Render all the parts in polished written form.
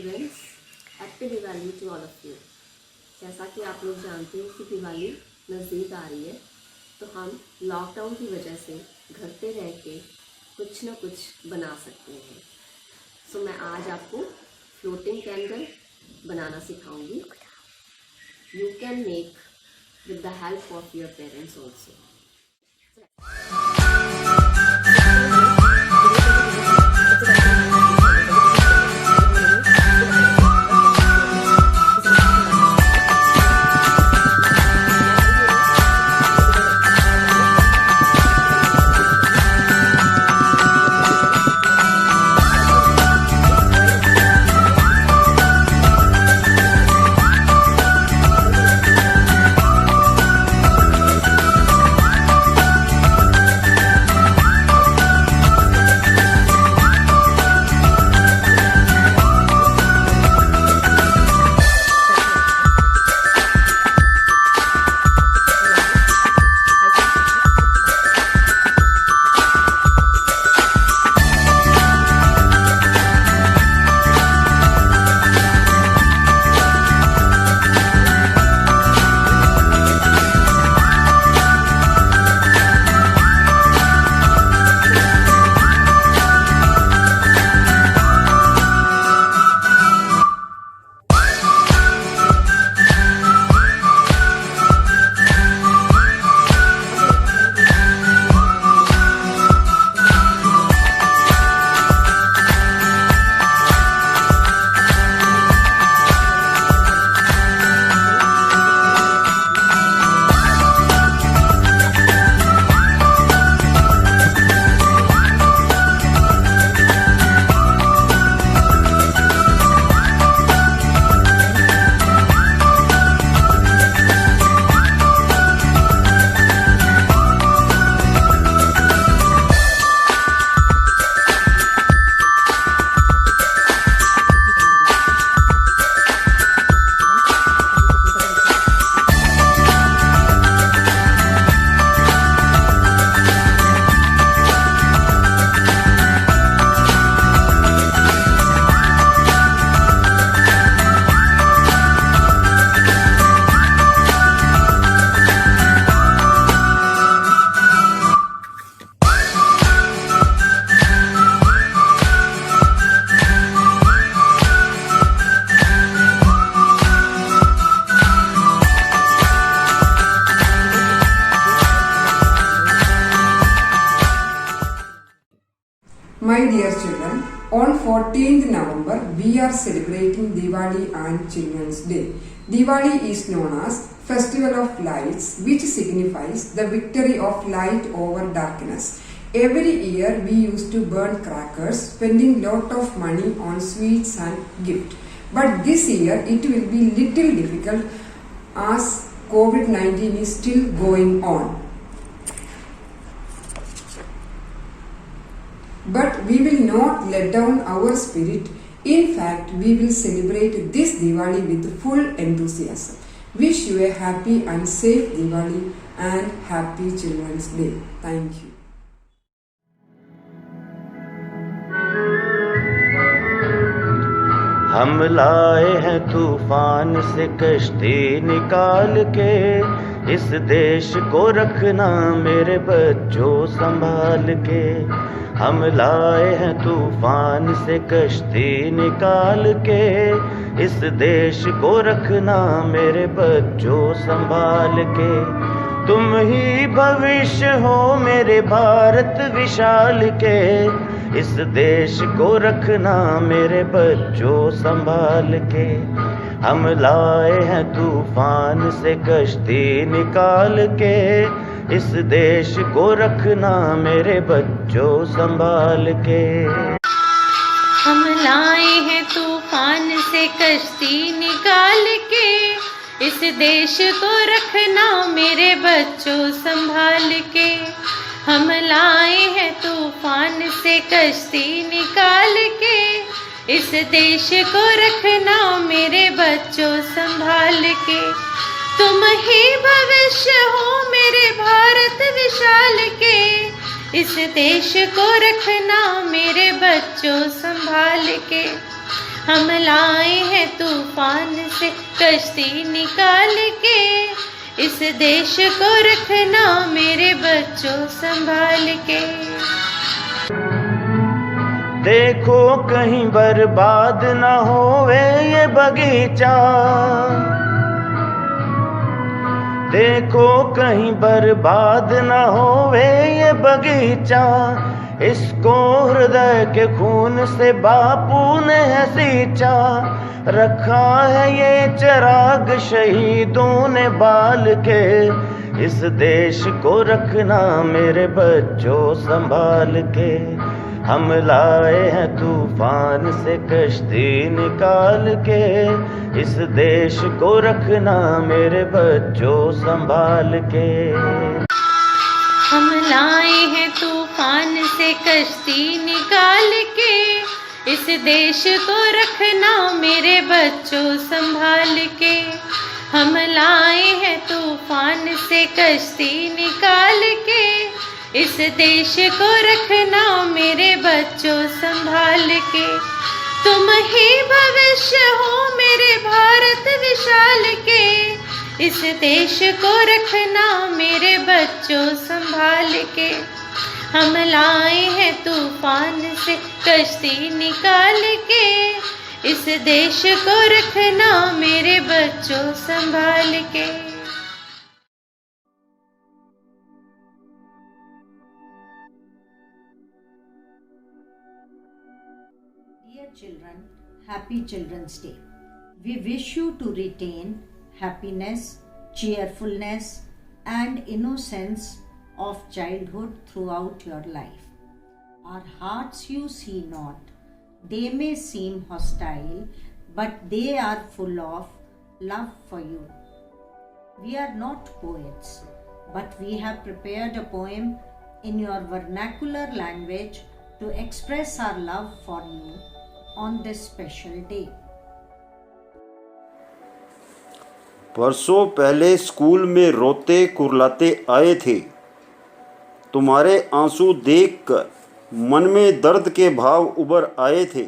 Students, happy Diwali to all of you. जैसा कि आप लोग जानते हैं कि दिवाली नज़दीक आ रही है, तो हम लॉकडाउन की वजह से घर पे रह के कुछ ना कुछ बना सकते हैं। सो मैं आज आपको फ्लोटिंग कैंडल बनाना सिखाऊंगी। You can make with the help of your parents also. My dear children, on 14th November we are celebrating Diwali and Children's Day. Diwali is known as Festival of Lights, which signifies the victory of light over darkness. Every year we used to burn crackers, spending lot of money on sweets and gift. But this year it will be little difficult as COVID-19 is still going on. But we will not let down our spirit. In fact, we will celebrate this Diwali with full enthusiasm. Wish you a happy and safe Diwali and happy Children's Day. Thank you. हम लाए हैं तूफान से कश्ती निकाल के, इस देश को रखना मेरे बच्चों संभाल के। हम लाए हैं तूफान से कश्ती निकाल के, इस देश को रखना मेरे बच्चों संभाल के। तुम ही भविष्य हो मेरे भारत विशाल के, इस देश को रखना मेरे बच्चों संभाल के। हम लाए हैं तूफान से कश्ती निकाल के, इस देश को रखना मेरे बच्चों संभाल के। हम लाए हैं तूफान से कश्ती निकाल के, इस देश को रखना मेरे बच्चों संभाल के। हम लाए हैं तूफान से कश्ती निकाल के, इस देश को रखना मेरे बच्चों संभाल के। तुम ही भविष्य हो मेरे भारत विशाल के, इस देश को रखना मेरे बच्चों संभाल के। हम लाए हैं तूफान से कश्ती निकाल के, इस देश को रखना मेरे बच्चों संभाल के। देखो कहीं बर्बाद न होवे ये बगीचा, देखो कहीं बर्बाद न होवे ये बगीचा, इसको हृदय के खून से बापू ने है सींचा। रखा है ये चिराग शहीदों ने बाल के, इस देश को रखना मेरे बच्चों संभाल के। हम लाए हैं तूफान से कश्ती निकाल के, इस देश को रखना मेरे बच्चों संभाल के। हम लाए हैं तूफान से कश्ती निकाल के, इस देश को रखना मेरे बच्चों संभाल के। हम लाए हैं तूफान से कश्ती निकाल के, इस देश को रखना मेरे बच्चों संभाल के। तुम ही भविष्य हो मेरे भारत विशाल के, इस देश को रखना मेरे बच्चों संभाल के। हम लाए हैं तूफान से कश्ती निकाल के, इस देश को रखना मेरे बच्चों संभाल के। Dear children, happy Children's Day. We wish you to retain happiness, cheerfulness and innocence of childhood throughout your life. Our hearts you see not, they may seem hostile, but they are full of love for you. We are not poets, but we have prepared a poem in your vernacular language to express our love for you on this special day. परसों पहले school में रोते कुर्लाते आए थे, तुम्हारे आंसू देखकर मन में दर्द के भाव उभर आए थे।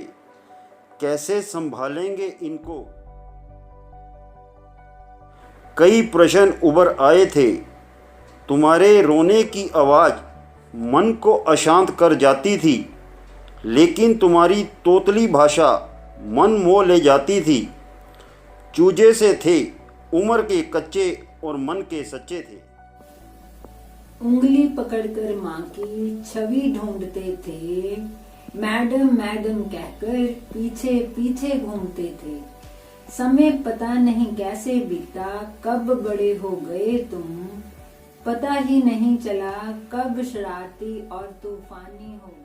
कैसे संभालेंगे इनको, कई प्रश्न उभर आए थे। तुम्हारे रोने की आवाज़ मन को अशांत कर जाती थी, लेकिन तुम्हारी तोतली भाषा मन मोह ले जाती थी। चूजे से थे उम्र के कच्चे और मन के सच्चे थे। उंगली पकड़कर माँ की छवि ढूंढते थे, मैडम मैडम कहकर पीछे पीछे घूमते थे। समय पता नहीं कैसे बीता, कब बड़े हो गए तुम, पता ही नहीं चला कब शरारती और तूफानी हो गए।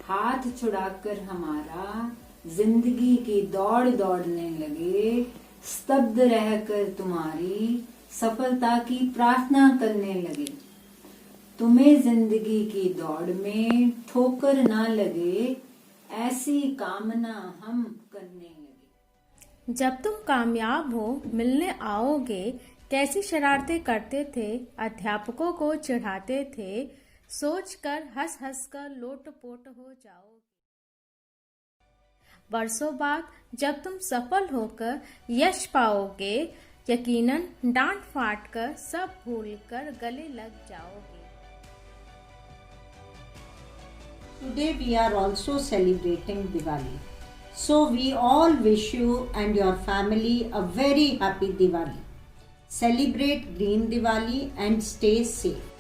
हाथ छुड़ाकर हमारा जिंदगी की दौड़ दौड़ने लगे, स्तब्ध रहकर तुम्हारी सफलता की प्रार्थना करने लगे। तुम्हें जिंदगी की दौड़ में ठोकर ना लगे, ऐसी कामना हम करने लगे। जब तुम कामयाब हो मिलने आओगे, कैसी शरारतें करते थे, अध्यापकों को चिढ़ाते थे, सोचकर हंस हंस कर लोटपोट हो जाओगे। वर्षों बाद जब तुम सफल होकर यश पाओगे, यकीनन डांट फाट कर सब भूलकर गले लग जाओगे। Today we are also celebrating Diwali. So we all wish you and your family a very happy Diwali. Celebrate Green Diwali and stay safe.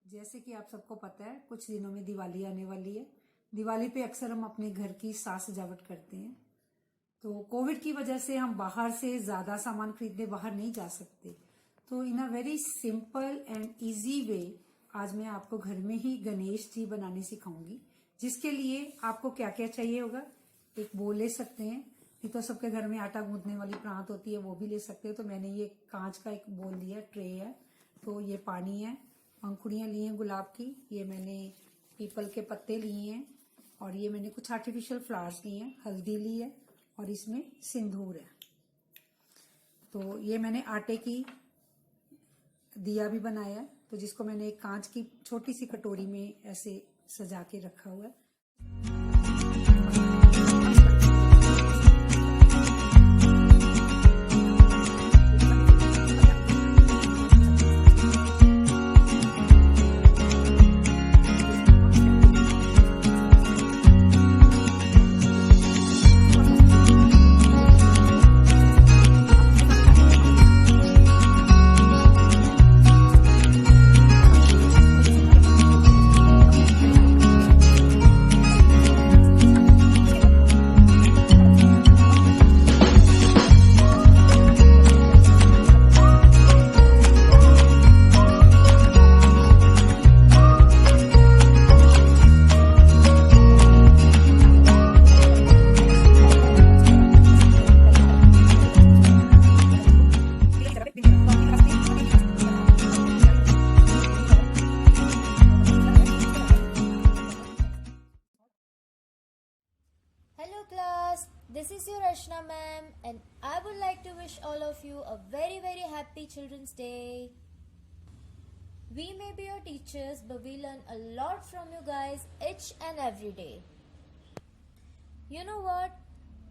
जैसे कि आप सबको पता है, कुछ दिनों में दिवाली आने वाली है। दिवाली पे अक्सर हम अपने घर की साज सजावट करते हैं। तो कोविड की वजह से हम बाहर से ज़्यादा सामान खरीदने बाहर नहीं जा सकते। तो in a very simple and easy way आज मैं आपको घर में ही गणेश जी बनाने सिखाऊंगी। जिसके लिए आपको क्या क्या चाहिए होगा, एक बोल ले सकते हैं, नहीं तो सबके घर में आटा गूंथने वाली प्रांत होती है, वो भी ले सकते हैं। तो मैंने ये कांच का एक बोल लिया, ट्रे है। तो ये पानी है, पंखुड़ियाँ ली हैं गुलाब की, ये मैंने पीपल के पत्ते लिए हैं, और ये मैंने कुछ आर्टिफिशियल फ्लावर्स लिए हैं, हल्दी ली है और इसमें सिंदूर है। तो ये मैंने आटे की दिया भी बनाया है, तो जिसको मैंने एक कांच की छोटी सी कटोरी में ऐसे सजा के रखा हुआ है। Hello class, this is your Rashna ma'am and I would like to wish all of you a very very happy Children's Day. We may be your teachers but we learn a lot from you guys each and every day. You know what?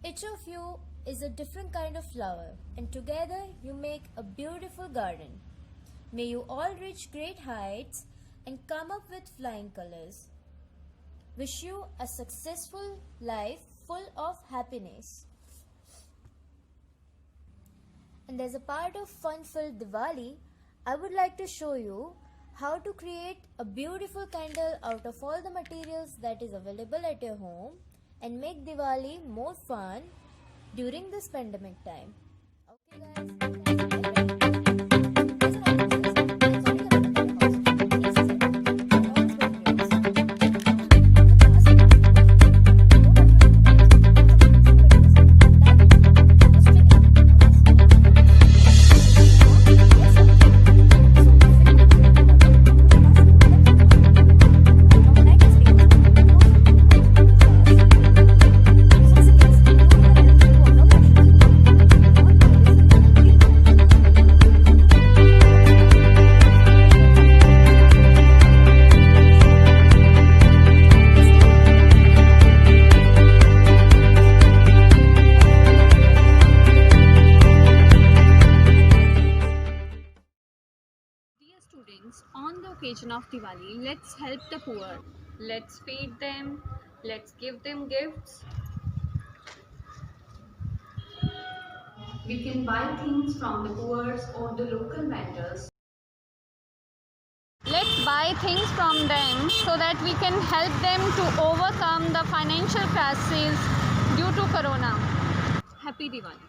Each of you is a different kind of flower and together you make a beautiful garden. May you all reach great heights and come up with flying colors. Wish you a successful life full of happiness. And as a part of fun-filled Diwali, I would like to show you how to create a beautiful candle out of all the materials that is available at your home and make Diwali more fun during this pandemic time. Okay guys? On the occasion of Diwali, let's help the poor. Let's feed them. Let's give them gifts. We can buy things from the poor or the local vendors. Let's buy things from them so that we can help them to overcome the financial crisis due to Corona. Happy Diwali.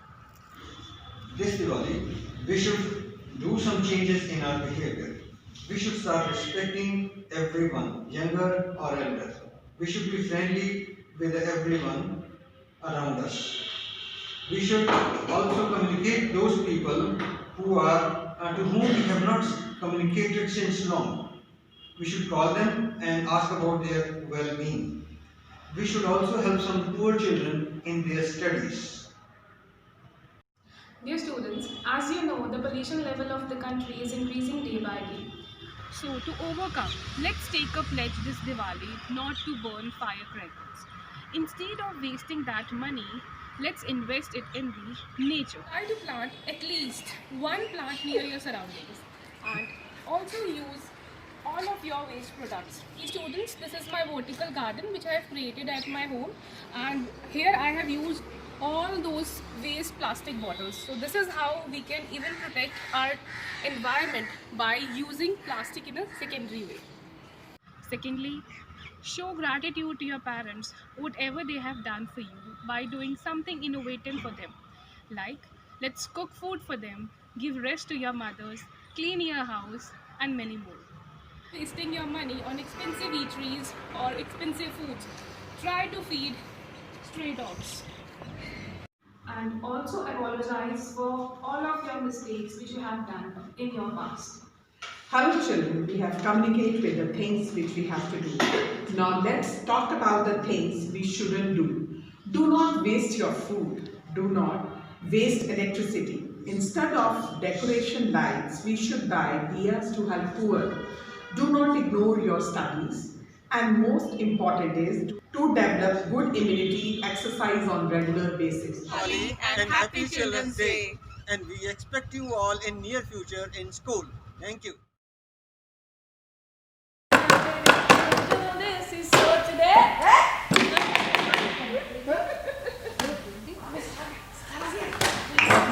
This Diwali, we should do some changes in our behavior. We should start respecting everyone, younger or elder. We should be friendly with everyone around us. We should also communicate those people who are to whom we have not communicated since long. We should call them and ask about their well-being. We should also help some poor children in their studies. Dear students, as you know, the pollution level of the country is increasing day by day. So to overcome, let's take a pledge this Diwali not to burn firecrackers. Instead of wasting that money, let's invest it in the nature. Try to plant at least one plant near your surroundings and also use all of your waste products. Students, this is my vertical garden which I have created at my home, and here I have used all those waste plastic bottles. So this is how we can even protect our environment by using plastic in a secondary way. Secondly, show gratitude to your parents, whatever they have done for you, by doing something innovative for them. Like, let's cook food for them, give rest to your mothers, clean your house, and many more. Wasting your money on expensive eateries or expensive foods, try to feed stray dogs. And also apologize for all of your mistakes which you have done in your past. Hello children, we have communicated with the things which we have to do. Now let's talk about the things we shouldn't do. Do not waste your food. Do not waste electricity. Instead of decoration lights, we should buy diyas to help poor. Do not ignore your studies. And most important is to develop good immunity, exercise on regular basis. Holi and happy Children's Day. And we expect you all in near future in school. Thank you. This is so today.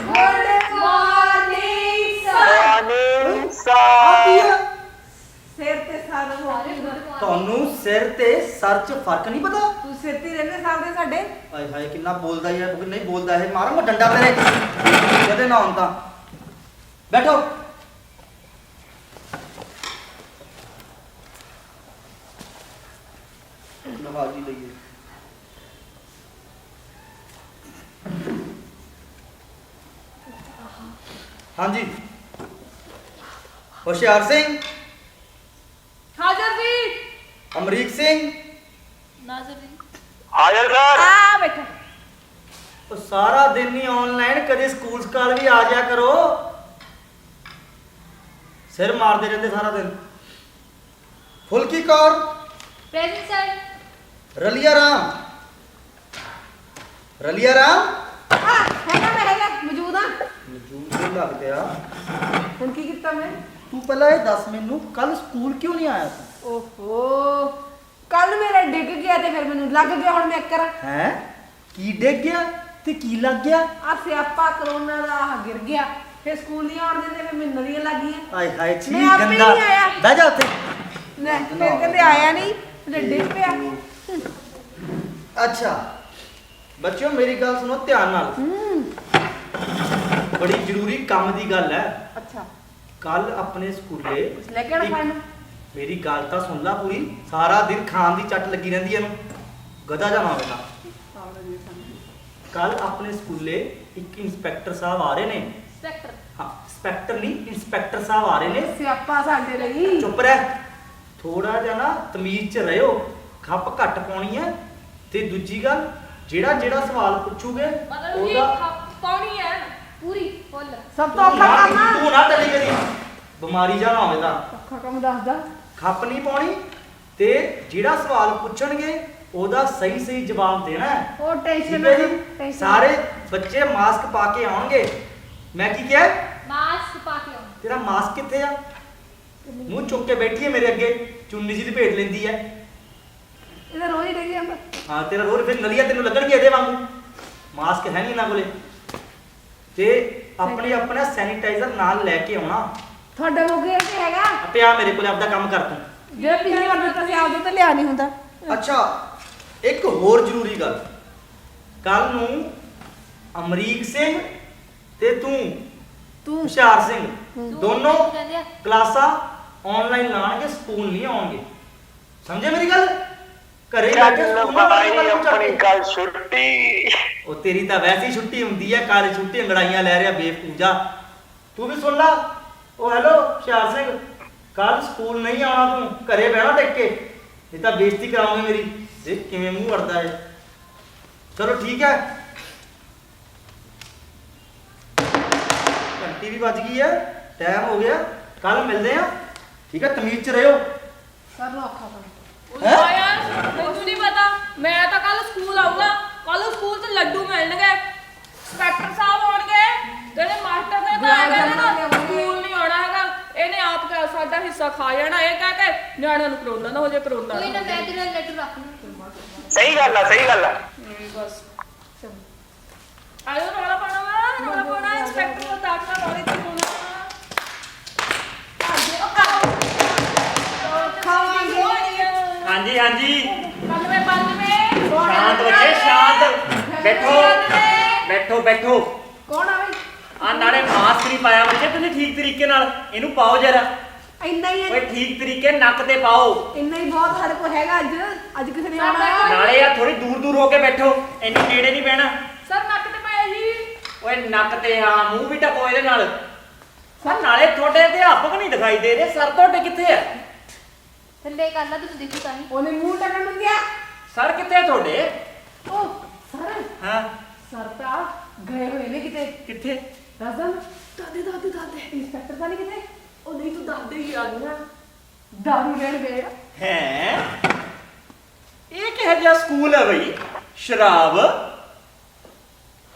Good morning, sir. ਸਿਰ ਤੇ sir ਤੁਹਾਨੂੰ ਸਿਰ ਤੇ sir 'ਚ ਫਰਕ ਨਹੀਂ ਪਤਾ? ਤੂੰ ਸਿਰ ਤੇ ਰਹਿੰਦੇ ਸਾਹਮਣੇ ਸਾਡੇ। ਹਾਏ ਹਾਏ ਕਿੰਨਾ ਬੋਲਦਾ ਯਾਰ, ਕੋਈ ਨਹੀਂ ਬੋਲਦਾ ਇਹ, ਮਾਰਾਂਗਾ ਡੰਡਾ ਤੇਰੇ ਕਦੇ ਨਾ ਹੁਣ ਤਾਂ। ਬੈਠੋ। ਨਵਾਜੀ ਲਈਏ। ਹਾਂਜੀ ਹੁਸ਼ਿਆਰ ਸਿੰਘ, हाजिर जी। ਅਮਰੀਕ ਸਿੰਘ, नाज़र जी। ਹਾਜ਼ਰ ਸਰ। आ बैठो। ਉਹ ਸਾਰਾ ਦਿਨ ਹੀ ਆਨਲਾਈਨ, ਕਦੇ ਸਕੂਲ ਸਕਾਲ ਵੀ ਆ ਜਾਇਆ ਕਰੋ। ਸਿਰ ਮਾਰਦੇ ਰਹਿੰਦੇ ਸਾਰਾ ਦਿਨ। ਫੁਲਕੀ ਕੌਰ, प्रेजेंट सर। ਰਲੀਆ ਰਾਮ, ਰਲੀਆ ਰਾਮ ਹੈਗਾ ਮੌਜੂਦ ਆ। ਮੌਜੂਦ ਤੇ ਲੱਗਦੇ ਆ। ਹੁਣ ਕੀ ਕੀਤਾ ਮੈਂ? ਤੂੰ ਪਹਿਲਾਂ ਇਹ ਦੱਸ ਮੈਨੂੰ, ਕੱਲ ਸਕੂਲ ਕਿਉਂ ਨਹੀਂ ਆਇਆ ਤੂੰ? ਓਹੋ, ਕੱਲ ਮੇਰਾ ਡਿੱਗ ਗਿਆ ਤੇ ਫਿਰ ਮੈਨੂੰ ਲੱਗ ਗਿਆ, ਹੁਣ ਮੈਂ ਕਰਾਂ। ਹੈ ਕੀ ਡਿੱਗ ਗਿਆ ਤੇ ਕੀ ਲੱਗ ਗਿਆ? ਆ ਸਿਆਪਾ ਕਰੋਨਾ ਦਾ ਆਹ ਗਿਰ ਗਿਆ, ਫਿਰ ਸਕੂਲ ਨਹੀਂ ਆਉਣ ਦਿੰਦੇ, ਫਿਰ ਮੈਨੂੰ ਨਦੀਆਂ ਲੱਗ ਗਈਆਂ। ਹਾਏ ਹਾਏ ਛੀ ਮੈਂ ਆਪੇ ਗੰਦਾ। ਨਹੀਂ ਆਇਆ। ਬਹਿ ਜਾ ਉੱਥੇ। ਲੈ ਫਿਰ ਕਹਿੰਦੇ ਆਇਆ ਨਹੀਂ, ਤੇ ਡਿੱਗ ਪਿਆ। ਅੱਛਾ ਬੱਚਿਓ ਮੇਰੀ ਗੱਲ ਸੁਣੋ ਧਿਆਨ ਨਾਲ। ਬੜੀ ਜ਼ਰੂਰੀ ਕੰਮ ਦੀ ਗੱਲ ਹੈ। ਅੱਛਾ ਕੱਲ ਆਪਣੇ ਸਕੂਲੇ ਲੈ ਕੇ ਆਣਾ ਖਾਣ ਨੂੰ। ਮੇਰੀ ਗੱਲ ਤਾਂ ਸੁਣ ਲਾ ਪੂਰੀ। ਸਾਰਾ ਦਿਨ ਖਾਣ ਦੀ ਚੱਟ ਲੱਗੀ ਰਹਿੰਦੀ ਇਹਨੂੰ, ਗਧਾ ਜਾਣਾ ਹੋਵੇਗਾ। ਕੱਲ ਆਪਣੇ ਸਕੂਲੇ ਇੱਕ ਇੰਸਪੈਕਟਰ ਸਾਹਿਬ ਆ ਰਹੇ ਨੇ। इंस्पेक्टर। ਹਾਂ ਇੰਸਪੈਕਟਰ ਨਹੀਂ, ਇੰਸਪੈਕਟਰ ਸਾਹਿਬ ਆ ਰਹੇ ਨੇ। ਸਿਆਪਾ ਸਾਡੇ ਲਈ। ਚੁੱਪ ਰਹਿ, ਥੋੜਾ ਜਿਹਾ ਨਾ ਤਮੀਜ਼ 'ਚ ਰਹਿਓ। ਖੱਪ ਘੱਟ ਪਾਉਣੀ ਹੈ। ਤੇ ਦੂਜੀ ਗੱਲ, ਜਿਹੜਾ ਜਿਹੜਾ ਸਵਾਲ ਪੁੱਛੂਗੇ मतलब ये कौनी है पूरी फुल। ਸਭ ਤੋਂ ਔਖਾ ਕੰਮ ਆ। ਤੂੰ ਨਾ ਟਲੀ ਕਰੀ, ਬਿਮਾਰੀ ਜਾ ਨਾ ਹੋਵੇ ਤਾਂ। ਔਖਾ ਕੰਮ ਦੱਸਦਾ। ਖੱਪ ਨਹੀਂ ਪਾਉਣੀ ਤੇ ਜਿਹੜਾ ਸਵਾਲ ਪੁੱਛਣਗੇ ਉਹਦਾ ਸਹੀ ਸਹੀ ਜਵਾਬ ਦੇਣਾ ਹੈ। ਉਹ ਟੈਨਸ਼ਨ ਠੀਕ ਹੈ ਜੀ? ਟੈਨਸ਼ਨ। ਸਾਰੇ ਬੱਚੇ ਮਾਸਕ ਪਾ ਕੇ ਆਉਣਗੇ। ਮੈਂ ਕੀ ਕਿਹਾ? मास्क पाके आओ। ਤੇਰਾ ਮਾਸਕ ਕਿੱਥੇ ਆ? ਮੂੰਹ ਚੁੱਕ ਕੇ ਬੈਠੀ ਹੈ ਮੇਰੇ ਅੱਗੇ, ਚੁੰਨੀ ਜੀ ਲਪੇਟ ਲੈਂਦੀ ਹੈ। ਇਹਦਾ ਰੋਜ਼ ਹੀ ਡਿੱਗ ਜਾਂਦਾ। ਹਾਂ ਤੇਰਾ ਰੋਜ਼ ਫਿਰ ਨਲੀਆਂ ਤੈਨੂੰ ਲੱਗਣਗੇ ਇਹਦੇ ਵਾਂਗੂ। ਮਾਸਕ ਹੈ ਨਹੀਂ ਇਹਨਾਂ ਕੋਲੇ। ਤੇ ਆਪਣੇ ਆਪਣਾ ਸੈਨੀਟਾਈਜ਼ਰ ਨਾਲ ਲੈ ਕੇ ਆਉਣਾ। ਤੁਹਾਡੇ ਮੋਗੇ ਤੇ ਹੈਗਾ? ਪਿਆ ਮੇਰੇ ਕੋਲੇ, ਆਪਦਾ ਕੰਮ ਕਰ ਤੂੰ। ਜਿਹੜਾ ਪਿਛਲੀ ਵਾਰ ਦਿੱਤਾ ਸੀ ਆਪਦੇ ਤਾਂ ਲਿਆ ਨਹੀਂ ਹੁੰਦਾ। ਅੱਛਾ ਇੱਕ ਹੋਰ ਜ਼ਰੂਰੀ ਗੱਲ, ਕੱਲ ਨੂੰ ਅਮਰੀਕ ਸਿੰਘ ਤੇ ਤੂੰ ਹੁਸ਼ਿਆਰ ਸਿੰਘ ਦੋਨੋਂ ਕਲਾਸਾਂ ਆਨਲਾਈਨ ਲਾਣਗੇ, ਸਕੂਲ ਨਹੀਂ ਆਉਣਗੇ। ਸਮਝੇ ਮੇਰੀ ਗੱਲ? ਘਰੇ ਜਾ ਕੇ ਆਪਣੀ ਕੱਲ ਛੁੱਟੀ। ਉਹ ਤੇਰੀ ਤਾਂ ਵੈਸੀ ਛੁੱਟੀ ਹੁੰਦੀ ਹੈ, ਕੱਲ ਛੁੱਟੀ ਅੰਗੜਾਈਆਂ ਲੈ ਰਿਹਾ ਬੇਵਕੂਫ ਜਾ। ਤੂੰ ਵੀ ਸੁਣ ਲਾ। ਉਹ ਹੈਲੋ ਹੁਸ਼ਿਆਰ ਸਿੰਘ, ਕੱਲ ਸਕੂਲ ਨਹੀਂ ਆਉਣਾ, ਤੂੰ ਘਰੇ ਬਹਿਣਾ ਟਿਕ ਕੇ, ਇਹ ਤਾਂ ਬੇਇੱਜ਼ਤੀ ਕਰਾਉਂਗੇ ਮੇਰੀ। ਦੇਖ ਕਿਵੇਂ ਮੂੰਹ ਵੜਦਾ ਹੈ। ਚਲੋ ਠੀਕ ਹੈ, ਘੰਟੀ ਵੀ ਵੱਜ ਗਈ ਹੈ, ਟਾਈਮ ਹੋ ਗਿਆ। ਕੱਲ ਮਿਲਦੇ ਆ, ਠੀਕ ਹੈ? ਤਮੀਜ਼ 'ਚ ਰਹਿਓ। ਸਰ ਨੂੰ ਔਖਾ ਕੰਮ। हाँ यार ਮੈਨੂੰ ਨਹੀਂ ਪਤਾ। ਮੈਂ ਤਾਂ ਕੱਲ ਸਕੂਲ ਆਉਂਗਾ। ਕੱਲ ਸਕੂਲ 'ਚ ਲੱਡੂ ਮਿਲਣਗੇ, ਇੰਸਪੈਕਟਰ ਸਾਹਿਬ ਆਉਣਗੇ, ਜਿਹੜੇ ਮਾਸਟਰ ਨੇ ਤਾਂ ਹੈਗਾ ਨਾ ਸਕੂਲ ਨਹੀਂ ਆਉਣਾ ਹੈਗਾ। ਇਹਨੇ ਆਪ ਸਾਡਾ ਹਿੱਸਾ ਖਾ ਜਾਣਾ। ਇਹ ਕਹਿ ਕੇ ਨਿਆਣਿਆਂ ਨੂੰ ਕਰੋਨਾ ਨਾ ਹੋ ਜਾਏ, ਕਰੋਨਾ। कोई ना मैं तेरा लड्डू रख लूं। ਸਹੀ ਗੱਲ ਆ, ਸਹੀ ਗੱਲ ਆ। ਬਸ ਆਇਓ ਰੋਲਾ ਪਾਣਾ ਵਾ, ਰੋਲਾ ਪਾਣਾ। ਇੰਸਪੈਕਟਰ ਨੂੰ ਦਾਖਲਾ ਰੋਲੇ ਤੇ ਹੋਣਾ। ਹਾਂਜੀ ਹਾਂਜੀ, 92 ਸ਼ਾਂਤ ਬੱਚੇ ਸ਼ਾਂਤ। ਬੈਠੋ ਬੈਠੋ ਬੈਠੋ। ਕੌਣ ਆ ਬਈ? ਆ ਨਾਲੇ ਮਾਸਕ ਨਹੀਂ ਪਾਇਆ ਬੱਚੇ ਤੁਸੀਂ ਠੀਕ ਤਰੀਕੇ ਨਾਲ। ਇਹਨੂੰ ਪਾਓ ਜਰਾ। ਇੰਨਾ ਹੀ ਓਏ ਠੀਕ ਤਰੀਕੇ ਨੱਕ ਤੇ ਪਾਓ। ਇੰਨਾ ਹੀ ਬਹੁਤ ਸਾਡੇ ਕੋਲ ਹੈਗਾ। ਅੱਜ ਕਿਸੇ ਨੇ ਆਉਣਾ। ਨਾਲੇ ਆ ਥੋੜੀ ਦੂਰ ਦੂਰ ਹੋ ਕੇ ਬੈਠੋ, ਇੰਨੀ ਨੇੜੇ ਨਹੀਂ ਬਹਿਣਾ। ਸਰ ਨੱਕ ਤੇ ਪਾਇਆ ਜੀ। ਓਏ ਨੱਕ ਤੇ, ਹਾਂ ਮੂੰਹ ਵੀ ਢਕੋ ਇਹਦੇ ਨਾਲ। ਸਰ ਨਾਲੇ ਤੁਹਾਡੇ ਅਧਿਆਪਕ ਨਹੀਂ ਦਿਖਾਈ ਦੇ ਰਹੇ, ਸਰ ਤੁਹਾਡੇ ਕਿੱਥੇ ਆ? ਥੱਲੇ ਕਰ ਲਾ ਤੂੰ ਦੇਖੀ ਤਾਂ ਨਹੀਂ। ਉਹਨੇ ਮੂੰਹ ਟਕਣ ਨੂੰ ਗਿਆ। ਸਰ ਕਿੱਥੇ ਆ ਤੁਹਾਡੇ? ਉਹ ਸਰ ਹਾਂ ਸਰ ਤਾਂ ਗਏ ਹੋਏ ਨੇ ਕਿਤੇ। ਕਿੱਥੇ? ਦੱਸਦਾ ਦਾਦੇ ਇੰਸਪੈਕਟਰ ਤਾਂ ਨਹੀਂ ਕਿਤੇ। ਉਹ ਨਹੀਂ ਤੂੰ ਦਾਦੇ ਹੀ ਆ ਗਈਆਂ, ਦਾਰੂ ਲੈਣ ਗਏ ਆ। ਹੈ ਇਹ ਕਿਹੋ ਜਿਹਾ ਸਕੂਲ ਹੈ ਬਈ? ਸ਼ਰਾਬ?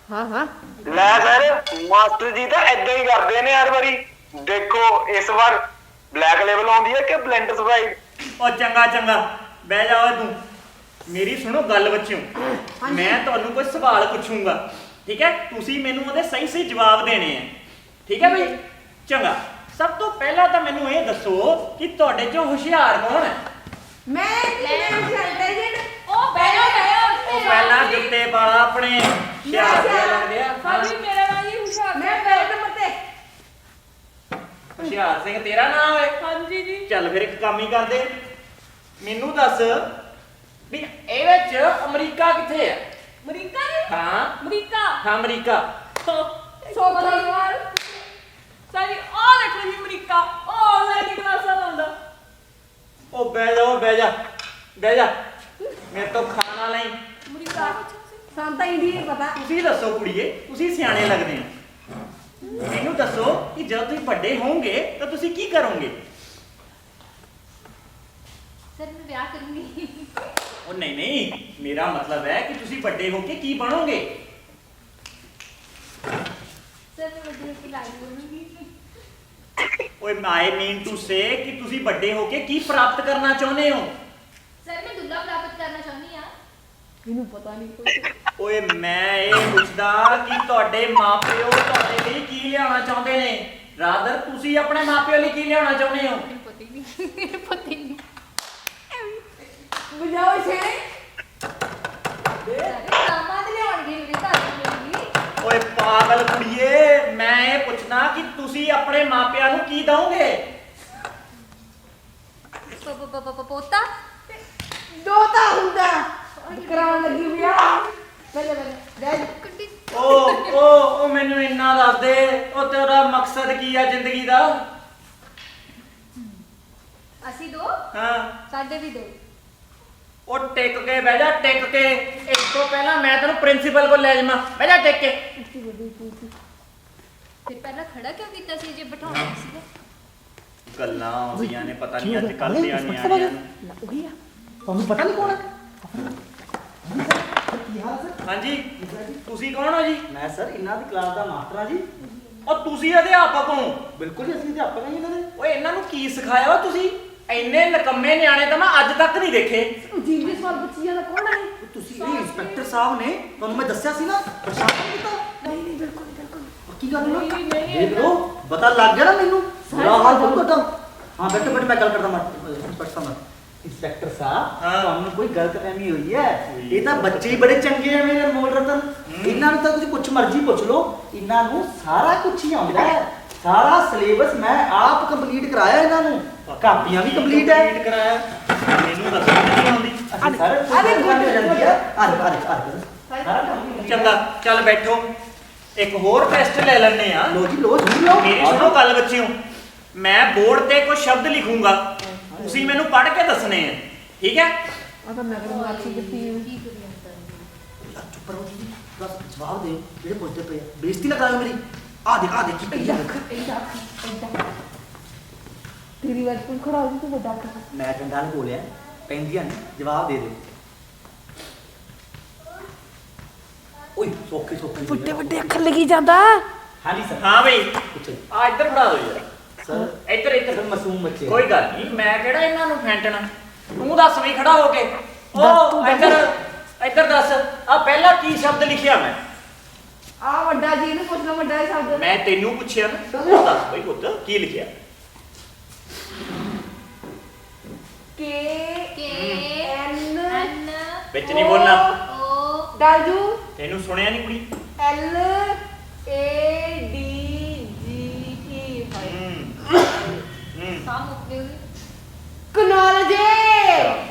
ਹਾਂ ਲੈ ਸਰ ਮਾਸਟਰ ਜੀ ਤਾਂ ਏਦਾਂ ਹੀ ਕਰਦੇ ਨੇ ਹਰ ਵਾਰੀ। ਦੇਖੋ ਇਸ ਵਾਰ ਬਲੈਕ ਲੇਬਲ ਆਉਂਦੀ ਹੈ ਕਿ ਬਲੈਂਡ ਸਪਰਾਈਟ। ਉਹ ਚੰਗਾ ਚੰਗਾ ਬਹਿ ਜਾ ਓਏ ਤੂੰ। ਮੇਰੀ ਸੁਣੋ ਗੱਲ ਬੱਚਿਓ, ਮੈਂ ਤੁਹਾਨੂੰ ਕੋਈ ਸਵਾਲ ਪੁੱਛੂੰਗਾ, ਠੀਕ ਹੈ? ਤੁਸੀਂ ਮੈਨੂੰ ਉਹਦੇ ਸਹੀ ਸਹੀ ਜਵਾਬ ਦੇਣੇ ਆ, ਠੀਕ ਹੈ ਬਈ? ਚੰਗਾ, ਸਭ ਤੋਂ ਪਹਿਲਾਂ ਤਾਂ ਮੈਨੂੰ ਇਹ ਦੱਸੋ ਕਿ ਤੁਹਾਡੇ ਚੋਂ ਹੁਸ਼ਿਆਰ ਕੌਣ ਹੈ? ਮੈਂ ਇੰਟੈਲੀਜੈਂਟ। ਉਹ ਬੈਠੋ ਉਹ ਪਹਿਲਾਂ ਜੁੱਤੇ ਪਾਲਾ ਆਪਣੇ ਹੁਸ਼ਿਆਰ ਜਿਹਾ ਲੱਗਦੇ ਆ। ਸਾਡੀ ਮੇਰਾ ਨਾਮ ਹੀ ਹੁਸ਼ਿਆਰ। ਮੈਂ ਪਹਿਲੇ ਨੰਬਰ ਤੇ। ਹੁਸ਼ਿਆਰ ਸਿੰਘ ਤੇਰਾ ਨਾਮ ਹੈ? ਹਾਂਜੀ ਜੀ। ਚੱਲ ਫਿਰ ਇੱਕ ਕੰਮ ਹੀ ਕਰਦੇ, ਮੈਨੂੰ ਦੱਸ ਵੀ ਇਹ ਵਿੱਚ ਅਮਰੀਕਾ ਕਿੱਥੇ ਹੈ? ਅਮਰੀਕਾ ਜੀ? ਹਾਂ ਅਮਰੀਕਾ। ਹਾਂ ਅਮਰੀਕਾ। ਸੋਖਾ ਸਵਾਲ। ਸਾਡੀ ਉਹ ਦੇਖੋ ਜੀ ਅਮਰੀਕਾ, ਉਹ ਆਨਲਾਈਨ ਕਲਾਸਾਂ ਲਾਉਂਦਾ। ਉਹ ਬਹਿ ਜਾ ਬਹਿ ਜਾ ਬਹਿ ਜਾ, ਮੇਰੇ ਤੋਂ ਖਾਣਾ ਲਈ। ਅਮਰੀਕਾ ਸਾਨੂੰ ਤਾਂ ਇੰਡੀਆ ਪਤਾ। ਤੁਸੀਂ ਦੱਸੋ ਕੁੜੀਏ, ਤੁਸੀਂ ਸਿਆਣੇ ਲੱਗਦੇ ਹੋ, ਮੈਨੂੰ ਦੱਸੋ ਕਿ ਜਦੋਂ ਤੁਸੀਂ ਵੱਡੇ ਹੋਵੋਗੇ ਤਾਂ ਤੁਸੀਂ ਕੀ ਕਰੋਗੇ? ਸਰ ਮੈਂ ਵਿਆਹ ਕਰੂੰਗੀ। ਉਹ ਨਹੀਂ ਨਹੀਂ, ਮੇਰਾ ਮਤਲਬ ਹੈ ਕਿ ਤੁਸੀਂ ਵੱਡੇ ਹੋ ਕੇ ਕੀ ਬਣੋਗੇ? ਸਰ ਮੈਂ ਵੱਡੀ ਹੋ ਕੇ ਲਾਈ ਬਣੂੰਗੀ। ਓਏ ਆਈ ਮੀਨ ਟੂ ਸੇ ਕਿ ਤੁਸੀਂ ਵੱਡੇ ਹੋ ਕੇ ਕੀ ਪ੍ਰਾਪਤ ਕਰਨਾ ਚਾਹੁੰਦੇ ਹੋ? ਸਰ ਮੈਂ ਦੁੱਲਾ ਪ੍ਰਾਪਤ ਕਰਨਾ ਚਾਹੁੰਦੀ ਆ। ਮੈਨੂੰ ਪਤਾ ਨਹੀਂ ਕੁਝ। ਓਏ ਮੈਂ ਇਹ ਪੁੱਛਦਾ ਕਿ ਤੁਹਾਡੇ ਮਾਪਿਓ ਤੁਹਾਡੇ ਲਈ ਕੀ ਲਿਆਉਣਾ ਚਾਹੁੰਦੇ ਨੇ, ਰਾਦਰ ਤੁਸੀਂ ਆਪਣੇ ਮਾਪਿਓ ਲਈ ਕੀ ਲਿਆਉਣਾ ਚਾਹੁੰਦੇ ਹੋ? ਪਤਾ ਹੀ ਨਹੀਂ, ਪਤਾ ਹੀ ਨਹੀਂ। ਬੁਝਾਓ ਛੇੜੇ। ਸਾਰੇ ਕਾਮਾਂ ਤੇ ਲਿਆਉਣਗੇ ਮੇਰੇ ਘਰ ਦੇ। ਓਏ ਪਾਗਲ ਕੁੜੀਏ, ਮੈਂ ਇਹ ਪੁੱਛਣਾ ਕਿ ਤੁਸੀਂ ਆਪਣੇ ਮਾਪਿਆਂ ਨੂੰ ਕੀ ਦਓਗੇ? ਪੋਤਾ ਦੋ ਤਾਂ ਹੁੰਦਾ ਕਰਾਉਣ ਲੱਗੀ ਵਿਆਹ। ਬੱਲੇ ਬੱਲੇ ਉਹ ਮੈਨੂੰ ਇੰਨਾ ਦੱਸ ਦੇ, ਉਹ ਤੇਰਾ ਮਕਸਦ ਕੀ ਆ ਜ਼ਿੰਦਗੀ ਦਾ? ਅਸੀਂ ਦੋ। ਹਾਂ ਸਾਡੇ ਵੀ ਦੋ। ਉਹ ਟਿਕ ਕੇ ਬਹਿ ਜਾ, ਟਿਕ ਕੇ। ਇਸ ਤੋਂ ਪਹਿਲਾਂ ਮੈਂ ਤੈਨੂੰ ਪ੍ਰਿੰਸੀਪਲ ਕੋਲ ਲੈ ਜਾਵਾਂ। ਬਹਿ ਜਾ ਟਿਕ ਕੇ। ਫਿਰ ਪਹਿਲਾਂ ਖੜਾ ਕਿਉਂ ਕੀਤਾ ਸੀ ਜੇ ਬਿਠਾਉਣਾ ਸੀਗਾ? ਗੱਲਾਂ ਆਉਂਦੀਆਂ ਨੇ ਪਤਾ ਨਹੀਂ ਅੱਜ ਕੱਲ੍ਹ ਦੀਆਂ ਨਿਆਣਿਆਂ ਨੂੰ। ਉਹੀ ਆ, ਤੁਹਾਨੂੰ ਪਤਾ ਨਹੀਂ ਕੌਣ ਹੈ? ਹਾਂਜੀ ਤੁਸੀਂ ਕੌਣ ਹੋ ਜੀ? ਮੈਂ ਸਰ ਇਹਨਾਂ ਦੀ ਕਲਾਸ ਦਾ ਮਾਸਟਰ ਹਾਂ ਜੀ। ਉਹ ਤੁਸੀਂ ਅਧਿਆਪਕ ਹੋ? ਬਿਲਕੁਲ ਜੀ, ਅਸੀਂ ਅਧਿਆਪਕ ਹਾਂ ਜੀ ਇਹਨਾਂ ਦੇ। ਓਏ ਇਹਨਾਂ ਨੂੰ ਕੀ ਸਿਖਾਇਆ ਵਾ ਤੁਸੀਂ? ਇੰਨੇ ਨਕੰਮੇ ਨਿਆਣੇ ਤਾਂ ਮੈਂ ਅੱਜ ਤੱਕ ਨਹੀਂ ਦੇਖੇ। ਜੀਵ ਸਵਾਲ ਪੁੱਛੀ ਜਾਂਦਾ ਕੌਣ ਹੈ? ਤੁਸੀਂ ਇਹ ਇੰਸਪੈਕਟਰ ਸਾਹਿਬ ਨੇ, ਤੁਹਾਨੂੰ ਮੈਂ ਦੱਸਿਆ ਸੀ ਨਾ, ਪਰੇਸ਼ਾਨ ਨਹੀਂ ਕੀਤਾ। ਨਹੀਂ ਨਹੀਂ ਬਿਲਕੁਲ ਬਿਲਕੁਲ। ਕੀ ਗੱਲ ਹੈ? ਦੇਖ ਲਓ ਪਤਾ ਲੱਗ ਗਿਆ ਨਾ ਮੈਨੂੰ। ਬੁਰਾ ਹਾਲ ਬਹੁਤ ਤੁਹਾਡਾ। ਹਾਂ ਬੈਠੋ ਬੈਠੋ, ਮੈਂ ਗੱਲ ਕਰਦਾ ਇੰਸਪੈਕਟਰ ਸਾਹਿਬ ਨਾਲ। ਇੰਸਪੈਕਟਰ ਸਾਹਿਬ ਤੁਹਾਨੂੰ ਕੋਈ ਗਲਤਫਹਿਮੀ ਹੋਈ ਹੈ। ਇਹ ਤਾਂ ਬੱਚੇ ਹੀ ਬੜੇ ਚੰਗੇ ਆ ਮੇਰੇ ਅਨਮੋਲ ਰਤਨ। ਇਹਨਾਂ ਨੂੰ ਤਾਂ ਤੁਸੀਂ ਕੁਝ ਮਰਜ਼ੀ ਪੁੱਛ ਲਓ, ਇਹਨਾਂ ਨੂੰ ਸਾਰਾ ਕੁਝ ਹੀ ਆਉਂਦਾ ਹੈ। ਸਾਰਾ ਸਿਲੇਬਸ ਮੈਂ ਆਪ ਕੰਪਲੀਟ ਕਰਾਇਆ ਇਹਨਾਂ ਨੂੰ, ਕਾਪੀਆਂ ਵੀ ਕੰਪਲੀਟ ਹੈ ਕਰਾਇਆ। ਮੈਨੂੰ ਦੱਸੋ ਨਹੀਂ ਆਉਂਦੀ। ਅਸੀਂ ਸਾਰੇ ਹੋ ਜਾਂਦੀ ਆ। ਚੰਗਾ ਚੱਲ ਬੈਠੋ, ਇੱਕ ਹੋਰ ਟੈਸਟ ਲੈ ਲੈਣੇ ਆ। ਲੋ ਜੀ ਲੋ ਜੀ ਲੋ। ਮੇਰੀ ਸੁਣੋ ਗੱਲ ਬੱਚਿਓ, ਮੈਂ ਬੋਰਡ ਤੇ ਕੁਝ ਸ਼ਬਦ ਲਿਖੂੰਗਾ, ਤੁਸੀਂ ਮੈਨੂੰ ਪੜ੍ਹ ਕੇ ਦੱਸਣੇ ਆ, ਠੀਕ ਹੈ? ਆ ਤਾਂ ਨਗਰ ਮਾਰਚੀ ਕਿੱਤੀ ਕੀ ਕਰੀ ਜਾਂਦਾ? ਚੁੱਪ ਰਹੋ ਜੀ, ਬਸ ਜਵਾਬ ਦਿਓ ਜਿਹੜੇ ਪੁੱਛਦੇ ਪਏ ਆ। ਬੇਇੱਜ਼ਤੀ ਨਾ ਕਰਾਓ ਮੇਰੀ। ਆ ਦੇਖ ਕੀ ਕਰੀ ਜਾਂਦਾ। ਤੇਰੀ ਵਾਰ ਤੂੰ ਖੜਾ ਹੋ ਜੀ, ਤੂੰ ਵੱਡਾ ਕਰ। ਮੈਂ ਡੰਡਾ ਨੂੰ ਬੋਲਿਆ, ਪੈਂਦੀਆਂ ਨੇ, ਜਵਾਬ ਦੇ ਦਿਓ। ਓਏ ਸੋਖੇ ਵੱਡੇ ਵੱਡੇ ਅੱਖਰ ਲਿਖੀ ਜਾਂਦਾ। ਹਾਂਜੀ ਸਰ। ਹਾਂ ਬਈ ਪੁੱਛੋ। ਆ ਇੱਧਰ ਫੜਾ ਦਿਓ ਯਾਰ। ਸਰ ਇੱਧਰ ਮਾਸੂਮ ਬੱਚੇ। ਕੋਈ ਗੱਲ ਨਹੀਂ, ਮੈਂ ਕਿਹੜਾ ਇਹਨਾਂ ਨੂੰ ਫੈਂਟਣਾ। ਤੂੰ ਦੱਸ ਵੀ ਖੜਾ ਹੋ ਕੇ। ਉਹ ਇੱਧਰ ਦੱਸ, ਆ ਪਹਿਲਾ ਕੀ ਸ਼ਬਦ ਲਿਖਿਆ ਮੈਂ? ਆ ਵੱਡਾ ਜੀ ਨੂੰ ਪੁੱਛਣਾ, ਵੱਡਾ ਹੈ ਸ਼ਬਦ। ਮੈਂ ਤੈਨੂੰ ਪੁੱਛਿਆ ਨਾ, ਤੂੰ ਦੱਸ ਬਈ ਪੁੱਤ ਕੀ ਲਿਖਿਆ? N ਵਿੱਚ ਨਹੀਂ ਬੋਲਣਾ। ਦਾਜੂ ਤੈਨੂੰ ਸੁਣਿਆ ਨਹੀਂ ਕੁੜੀ? ਕਨੌਲਜ।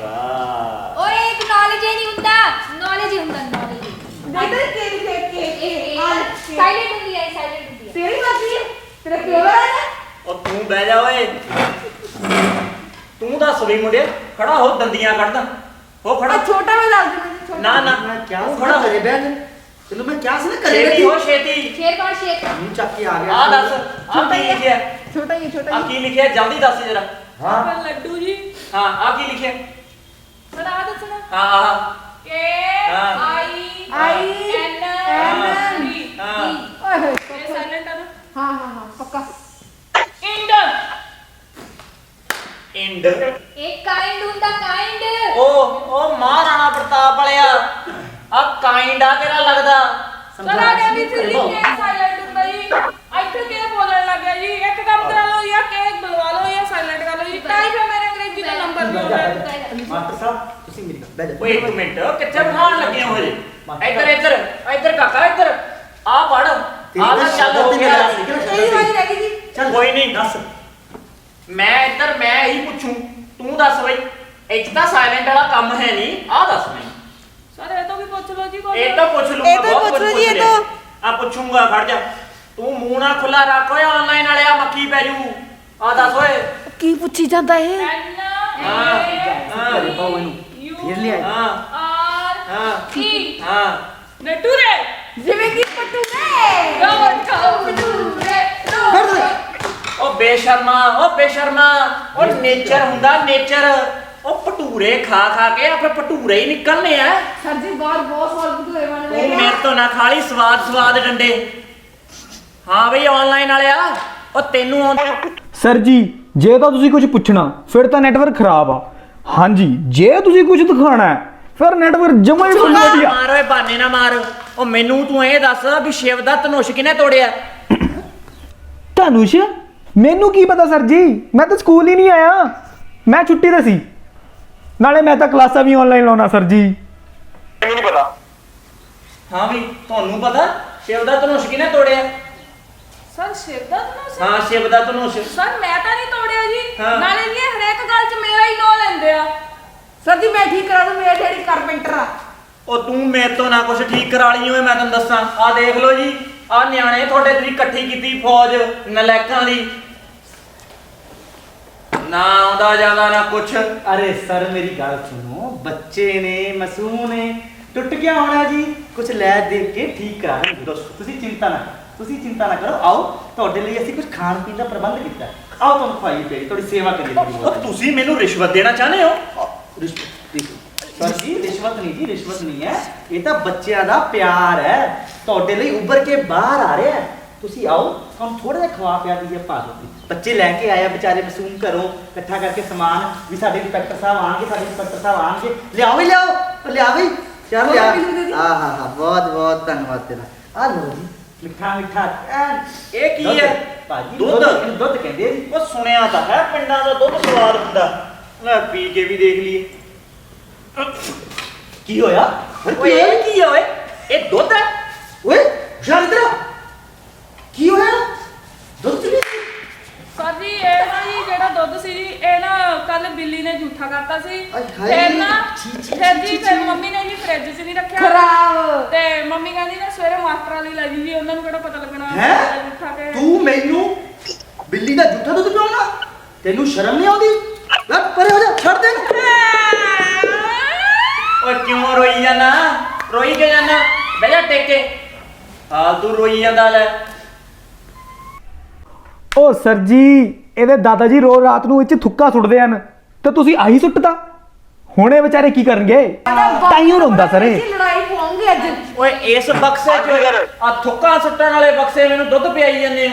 ਓਏ ਕਨੌਲਜ ਨਹੀਂ ਹੁੰਦਾ, ਨੌਲੇਜ ਹੁੰਦਾ, ਨੌਲੇਜ। ਇਧਰ ਕੇ ਸਾਇਲੈਂਟ ਹੁੰਦੀ ਹੈ, ਸਾਇਲੈਂਟ ਹੁੰਦੀ ਹੈ। ਤੇਰੀ ਮਰਜ਼ੀ ਹੈ, ਤੇਰਾ ਪਿਓ ਹੈ। ਉਹ ਤੂੰ ਬਹਿ ਜਾ ਓਏ। ਤੂੰ ਦੱਸ ਵੀ ਮੁੰਡੇ, ਖੜਾ ਹੋ, ਦੰਦੀਆਂ ਕੱਢਦਾ ਹੋ, ਖੜਾ। ਛੋਟਾ ਮੈਂ ਦੱਸ ਦਿੰਦਾ। ਨਾ ਨਾ ਮੈਂ ਕਿਹਾ ਖੜਾ ਹੋ ਜੇ ਬਹਿ ਜਾ। ਤੈਨੂੰ ਮੈਂ ਕਿਹਾ ਸੀ ਨਾ ਕਰੇ ਛੇਤੀ ਹੋ, ਛੇਤੀ। शेर कौन शेर ਮੂੰਹ ਚੱਕ ਕੇ ਆ ਗਿਆ। ਆ ਦੱਸ, ਆ ਕੀ ਲਿਖਿਆ? ਛੋਟਾ ਹੀ ਛੋਟਾ ਆ ਕੀ ਲਿਖਿਆ ਜਲਦੀ ਦੱਸ ਜਰਾ। ਹਾਂ ਲੱਡੂ ਜੀ। ਹਾਂ ਆ ਕੀ ਲਿਖਿਆ? ਸਰ ਆ ਦੱਸਣਾ। ਹਾਂ ਆਹ ਕੇ ਹਾਂ। ਆਈ ਐਨ ਡੀ। ਹਾਂ ਓਏ ਇਹ ਸਾਇਲੈਂਟ ਆ ਨਾ। ਹਾਂ ਪੱਕਾ। ਇੰਡ। ਇੰਡ। एक काइंड ਹੁੰਦਾ काइंड। ਉਹ ਮਹਾਰਾਣਾ ਪ੍ਰਤਾਪ ਵਾਲਿਆ, ਆ ਕਾइंड ਆ ਤੇਰਾ ਲੱਗਦਾ। ਸਰ ਆ ਗਿਆ ਵੀ ਦਿੱਲੀ ਕੇ ਸਾਇਲੈਂਟ ਹੁੰਦਾ ਜੀ। ਇੱਥੇ ਕੇ ਬੋਲਣ ਲੱਗ ਗਿਆ ਜੀ। ਇੱਕ ਕੰਮ ਕਰਾ ਲਓ ਜਾਂ ਕੇ ਬੁਲਵਾ ਲਓ ਜਾਂ ਸਾਇਲੈਂਟ ਕਰ ਲਓ ਜੀ। ਤਾਂ ਹੀ ਫਿਰ ਮੇਰੇ ਅੰਗਰੇਜ਼ੀ ਦਾ ਨੰਬਰ ਨਹੀਂ ਆਉਂਦਾ। ਮਾਸਟਰ ਸਾਹਿਬ ਤੁਸੀਂ ਮੇਰੀ ਗੱਲ ਬਹਿ ਜਾ। ਓਏ ਇੱਕ ਮਿੰਟ, ਕਿੱਥੇ ਬਿਠਾਉਣ ਲੱਗੇ ਹੋ ਹਜੇ? ਇੱਧਰ ਇੱਧਰ ਇੱਧਰ ਕਾਕਾ, ਇੱਧਰ ਆ ਪੜ। ਆ ਤਾਂ ਚੱਲ ਹੋ ਗਿਆ। ਤੇਰੀ ਵਾਰੀ ਰਹਿ ਗਈ ਜੀ। ਚੱਲ ਕੋਈ ਨਹੀਂ, ਦੱਸ। ਮੈਂ ਇੱਧਰ ਮੈਂ ਹੀ ਪੁੱਛੂੰ, ਤੂੰ ਦੱਸ ਬਈ। ਇੱਥੇ ਤਾਂ ਸਾਇਲੈਂਟ ਵਾਲਾ ਕੰਮ ਹੈ ਨਹੀਂ, ਆ ਦੱਸ ਮੈਨੂੰ। ਸਰ ਇਹ ਤੋਂ ਵੀ ਪੁੱਛ ਲਓ ਜੀ। ਇਹ ਤਾਂ ਪੁੱਛ ਲੂੰਗਾ, ਬਹੁਤ ਕੁਝ ਪੁੱਛ ਲਿਆ। ਆ ਪੁੱਛੂੰਗਾ, ਖੜ ਜਾ। ਤੂੰ ਮੂੰਹ ਨਾ ਖੁੱਲਾ ਰੱਖ ਓਏ, ਆਨਲਾਈਨ ਵਾਲਿਆ ਮੱਖੀ ਪੈ ਜੂ। ਆ ਦੱਸ ਓਏ। ਕੀ ਪੁੱਛੀ ਜਾਂਦਾ ਇਹ? ਘਰੇ ਪਾਓ ਇਹਨੂੰ ਫਿਰ ਲਿਆ। ਹਾਂ ਨਟੂਰੇ ਜਿਵੇਂ ਕਿ ਪਟੂਰੇ। ਰੋਡ ਖਾਓ ਨਟੂਰੇ। ਉਹ ਬੇਸ਼ਰਮਾ, ਉਹ ਨੇਚਰ ਹੁੰਦਾ, ਨੇਚਰ। ਉਹ ਭਟੂਰੇ ਖਾ ਖਾ ਕੇ ਆਪਣੇ ਭਟੂਰੇ ਹੀ ਨਿਕਲਨੇ ਆ। ਸਰ ਜੀ ਬਾਹਰ ਬਹੁਤ ਸਾਲ ਭਟੂਰੇ ਬਣ ਉਹ ਰਹੇ ਆ। ਮੇਰੇ ਤੋਂ ਨਾ ਖਾਲੀ ਸਵਾਦ ਡੰਡੇ। ਹਾਂ ਬਈ ਆਨਲਾਈਨ ਵਾਲਿਆ, ਉਹ ਤੈਨੂੰ ਸਰ ਜੀ ਜੇ ਤਾਂ ਤੁਸੀਂ ਕੁਝ ਪੁੱਛਣਾ ਫਿਰ ਤਾਂ ਨੈਟਵਰਕ ਖਰਾਬ ਆ। ਹਾਂਜੀ ਜੇ ਤੁਸੀਂ ਕੁਝ ਦਿਖਾਣਾ ਹੈ ਫਿਰ ਨੈਟਵਰਕ ਜਮਾ ਹੀ ਫੁੱਲ ਵਧੀਆ। ਮਾਰ ਓਏ, ਬਾਨੇ ਨਾ ਮਾਰ। ਉਹ ਮੈਨੂੰ ਤੂੰ ਇਹ ਦੱਸ ਵੀ ਸ਼ਿਵ ਦਾ ਧਨੁਸ਼ ਕਿਨੇ ਤੋੜਿਆ? ਧਨੁਸ਼? ਮੈਨੂੰ ਕੀ ਪਤਾ ਸਰ ਜੀ, ਮੈਂ ਤਾਂ ਸਕੂਲ ਹੀ ਨਹੀਂ ਆਇਆ, ਮੈਂ ਛੁੱਟੀ ਤੇ ਸੀ। ਨਾਲੇ ਮੈਂ ਤਾਂ ਕਲਾਸਾਂ ਵੀ ਆਨਲਾਈਨ ਲਾਉਣਾ ਸਰ ਜੀ। ਮੈਨੂੰ ਨਹੀਂ ਪਤਾ। ਹਾਂ ਵੀ ਤੁਹਾਨੂੰ ਪਤਾ ਸ਼ਿਵ ਦਾ ਧਨੁਸ਼ ਕਿਨੇ ਤੋੜਿਆ? ਸਰ ਸ਼ਿਵ ਦਾ ਧਨੁਸ਼? ਹਾਂ ਸ਼ਿਵ ਦਾ ਧਨੁਸ਼। ਸਰ ਮੈਂ ਤਾਂ ਨਹੀਂ ਤੋੜਿਆ ਜੀ। ਹਾਂ। ਨਾਲੇ ਇਹ ਹਰੇਕ ਗੱਲ 'ਚ ਮੇਰਾ ਹੀ ਨਾਂ ਲੈਂਦੇ ਆ। ਸਰ ਜੀ ਮੈਂ ਠੀਕ ਕਰਾ ਦੂੰ, ਮੇਰੇ ਡੈਡੀ ਕਾਰਪੈਂਟਰ ਆ। ਉਹ ਤੂੰ ਮੇਰੇ ਤੋਂ ਨਾ ਕੁਛ ਠੀਕ ਕਰਾ ਲਈ ਓਏ, ਮੈਂ ਤੈਨੂੰ ਦੱਸਾਂ। ਆ ਦੇਖ ਲਓ ਜੀ, ਆ ਨਿਆਣੇ ਤੁਹਾਡੇ ਤੁਸੀਂ ਇਕੱਠੀ ਕੀਤੀ ਫੌਜ ਨਲਾਇਕਾਂ ਦੀ। ਨਾ ਆਉਂਦਾ ਜਾਂਦਾ ਨਾ ਕੁਛ। ਅਰੇ ਸਰ ਮੇਰੀ ਗੱਲ ਸੁਣੋ, ਬੱਚੇ ਨੇ ਮਾਸੂਮ ਨੇ, ਟੁੱਟ ਗਿਆ ਹੋਣਾ ਜੀ, ਕੁਝ ਲੈ ਦੇ ਕੇ ਠੀਕ ਕਰਾ ਦਾਂਗੇ। ਤੁਸੀਂ ਚਿੰਤਾ ਨਾ ਕਰੋ। ਆਓ ਤੁਹਾਡੇ ਲਈ ਅਸੀਂ ਕੁਝ ਖਾਣ ਪੀਣ ਦਾ ਪ੍ਰਬੰਧ ਕੀਤਾ ਹੈ। ਆਓ ਤੁਹਾਨੂੰ ਖਵਾਈ ਪਈ, ਤੁਹਾਡੀ ਸੇਵਾ ਕਰੀਏ। ਉਹ ਤੁਸੀਂ ਮੈਨੂੰ ਰਿਸ਼ਵਤ ਦੇਣਾ ਚਾਹੁੰਦੇ ਹੋ? ਸਰ ਜੀ ਰਿਸ਼ਵਤ ਨਹੀਂ ਹੈ, ਇਹ ਤਾਂ ਬੱਚਿਆਂ ਦਾ ਪਿਆਰ ਹੈ, ਤੁਹਾਡੇ ਲਈ ਉੱਭਰ ਕੇ ਬਾਹਰ ਆ ਰਿਹਾ ਹੈ। ਤੁਸੀਂ ਆਓ, ਤੁਹਾਨੂੰ ਥੋੜਾ ਜਿਹਾ ਖਵਾ ਪਿਆ ਦਈਏ। ਪਾ ਦੋ ਬੱਚੇ ਲੈ ਕੇ ਆਇਆ ਵਿਚਾਰੇ ਮਾਸੂਮ ਘਰੋਂ ਇਕੱਠਾ ਕਰਕੇ ਸਮਾਨ ਵੀ ਸਾਡੇ ਇੰਸਪੈਕਟਰ ਸਾਹਿਬ ਆਣਗੇ। ਲਿਆਓ ਵੀ ਚੱਲ ਲਿਆ। ਹਾਂ ਬਹੁਤ ਧੰਨਵਾਦ ਤੇਰਾ। ਆ ਲਓ ਜੀ ਮਿੱਠਾ ਇਹ ਕੀ ਹੈ? ਭਾਜੀ ਦੁੱਧ ਕਹਿੰਦੇ ਆ ਜੀ। ਉਹ ਸੁਣਿਆ ਤਾਂ ਹੈ ਪਿੰਡਾਂ ਦਾ ਦੁੱਧ ਸਵਾਦ ਹੁੰਦਾ। ਲੈ ਪੀ ਕੇ ਵੀ ਦੇਖ ਲਈਏ। ਕੀ ਹੋਇਆ ਓਏ ਇਹ ਕੀ ਓਏ? ਇਹ ਦੁੱਧ ਹੈ ਓਏ? ਸ਼ਾਂਤਰਾ ਕੀ ਹੋਇਆ? ਦੁੱਧ ਨਹੀਂ ਸਰ ਜੀ ਇਹ ਨਾ ਜੀ ਜਿਹੜਾ ਦੁੱਧ ਸੀ ਜੀ, ਇਹ ਨਾ ਕੱਲ ਬਿੱਲੀ ਨੇ ਝੂਠਾ ਕਰਤਾ ਸੀ। ਫਿਰ ਮੰਮੀ ਨੇ ਜੀ ਫ੍ਰਿਜ 'ਚ ਨਹੀਂ ਰੱਖਿਆ ਖਰਾਬ। ਤੇ ਮੰਮੀ ਕਹਿੰਦੀ ਨਾ ਸਵੇਰੇ ਮਾਸਟਰ ਵਾਲੀ ਲੈ ਜੀ, ਉਹਨਾਂ ਨੂੰ ਕਿਹੜਾ ਪਤਾ ਲੱਗਣਾ ਝੂਠਾ ਕੇ। ਤੂੰ ਮੈਨੂੰ ਬਿੱਲੀ ਦਾ ਝੂਠਾ ਦੁੱਧ ਪਿਆਉਣਾ? ਤੈਨੂੰ ਸ਼ਰਮ ਨਹੀਂ ਆਉਂਦੀ? ਲੈ ਪਰੇ ਹੋ ਜਾ, ਛੱਡ ਦੇ ਇਹਨੂੰ। ਓਏ ਕਿਉਂ ਰੋਈ ਜਾਣਾ? ਰੋਈ ਕਿਉਂ ਜਾਣਾ? ਬਹਿ ਜਾ ਟੇਕ ਕੇ। ਤੂੰ ਰੋਈ ਜਾਂਦਾ ਲੈ। ਓ ਸਰ ਜੀ ਇਹਦੇ ਦਾਦਾ ਜੀ ਰੋਜ਼ ਰਾਤ ਨੂੰ ਇੱਥੇ ਥੁੱਕਾ ਸੁੱਟਦੇ ਹਨ ਤੇ ਤੁਸੀਂ ਆਹੀ ਸੁੱਟਦਾ। ਹੁਣ ਇਹ ਵਿਚਾਰੇ ਕੀ ਕਰਨਗੇ? ਤਾਈਓ ਰੋਂਦਾ ਸਰ ਇਹ। ਲੜਾਈ ਪਾਉਂਗੇ ਅੱਜ। ਓਏ ਇਸ ਬਕਸੇ 'ਚ ਆ ਥੁੱਕਾ ਸੁੱਟਣ ਵਾਲੇ ਬਕਸੇ ਮੈਨੂੰ ਦੁੱਧ ਪਿਆਈ ਜਾਂਦੇ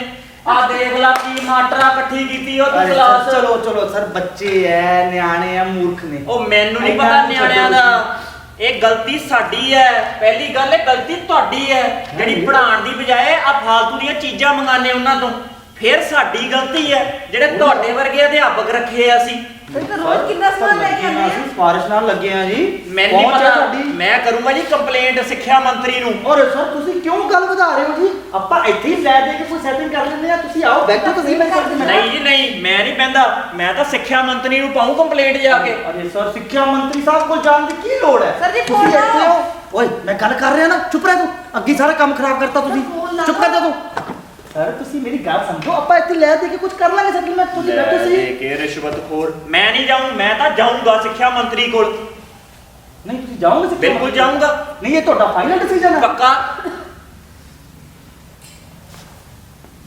ਆ। ਦੇਖ ਲਾ ਕੀ ਮਾਟਰਾ ਇਕੱਠੀ ਕੀਤੀ ਉਹ ਕਲਾਸ। ਚਲੋ ਸਰ, ਬੱਚੇ ਐ, ਨਿਆਣੇ ਆ, ਮੂਰਖ ਨੇ। ਉਹ ਮੈਨੂੰ ਨਹੀਂ ਪਤਾ ਨਿਆਣਿਆਂ ਦਾ। ਇਹ ਗਲਤੀ ਸਾਡੀ ਹੈ। ਪਹਿਲੀ ਗੱਲ ਇਹ ਗਲਤੀ ਤੁਹਾਡੀ ਹੈ, ਜਿਹੜੀ ਪੜਾਉਣ ਦੀ ਬਜਾਏ ਆ ਫਾਲਤੂ ਦੀਆਂ ਚੀਜ਼ਾਂ ਮੰਗਾਨੇ ਉਹਨਾਂ ਤੋਂ। ਫਿਰ ਸਾਡੀ ਗਲਤੀ ਹੈ ਜਿਹੜੇ ਤੁਹਾਡੇ ਵਰਗੇ ਅਧਿਆਪਕ ਰੱਖੇ ਆ ਅਸੀਂ। ਰੋਜ਼ ਕਿੰਨਾ ਸਮਾਨ ਲੈ ਕੇ ਆਉਂਦੇ ਆ? ਸਿਫਾਰਿਸ਼ ਨਾਲ ਲੱਗੇ ਆ ਜੀ। ਮੈਨੂੰ ਨਹੀਂ ਪਤਾ, ਮੈਂ ਕਰੂੰਗਾ ਜੀ ਕੰਪਲੇਂਟ ਸਿੱਖਿਆ ਮੰਤਰੀ ਨੂੰ। ਔਰ ਸਰ ਤੁਸੀਂ ਕਿਉਂ ਗੱਲ ਵਧਾ ਰਹੇ ਹੋ ਜੀ? ਆਪਾਂ ਇੱਥੇ ਹੀ ਲੈ ਦੇ ਕੇ ਕੋਈ ਸੈਟਿੰਗ ਕਰ ਲੈਂਦੇ ਆ। ਤੁਸੀਂ ਆਓ ਬੈਠੋ, ਤੁਸੀਂ ਮੈਂ ਕਰ ਦਿੰਦਾ। ਨਹੀਂ ਜੀ ਨਹੀਂ, ਮੈਂ ਨਹੀਂ ਬਹਿੰਦਾ। ਮੈਂ ਤਾਂ ਸਿੱਖਿਆ ਮੰਤਰੀ ਨੂੰ ਪਾਉਂ ਕੰਪਲੇਂਟ ਜਾ ਕੇ। ਅਰੇ ਸਰ ਸਿੱਖਿਆ ਮੰਤਰੀ ਸਾਹਿਬ ਕੋਲ ਜਾਣ ਦੀ ਕੀ ਲੋੜ ਹੈ? ਸਰ ਜੀ ਤੁਸੀਂ ਇੱਥੇ ਆਓ। ਓਏ ਮੈਂ ਗੱਲ ਕਰ ਰਿਹਾ ਨਾ, ਚੁੱਪ ਰਹਿ ਤੂੰ। ਅੱਗੇ ਸਾਰਾ ਕੰਮ ਖਰਾਬ ਕਰਤਾ ਤੁਸੀਂ। ਚੁੱਪ ਕਰ ਜਾ ਤੂੰ। ਸਰ ਤੁਸੀਂ ਮੇਰੀ ਗੱਲ ਸਮਝੋ, ਆਪਾਂ ਇੱਥੇ ਲੈ ਦੇ ਕੇ ਕੁਝ ਕਰ ਲਾਂਗੇ ਸੈਟਲਮੈਂਟ। ਤੁਸੀਂ ਬੈਠੋ ਸੀ। ਦੇ ਕੇ ਰਿਸ਼ਵਤਖੋਰ ਮੈਂ ਨਹੀਂ ਜਾਊਂ, ਮੈਂ ਤਾਂ ਜਾਊਂਗਾ ਸਿੱਖਿਆ ਮੰਤਰੀ ਕੋਲ। ਨਹੀਂ ਤੁਸੀਂ ਜਾਓਗੇ? ਬਿਲਕੁਲ ਜਾਊਂਗਾ। ਨਹੀਂ ਇਹ ਤੁਹਾਡਾ ਫਾਈਨਲ ਡਿਸੀਜਨ ਹੈ? ਪੱਕਾ।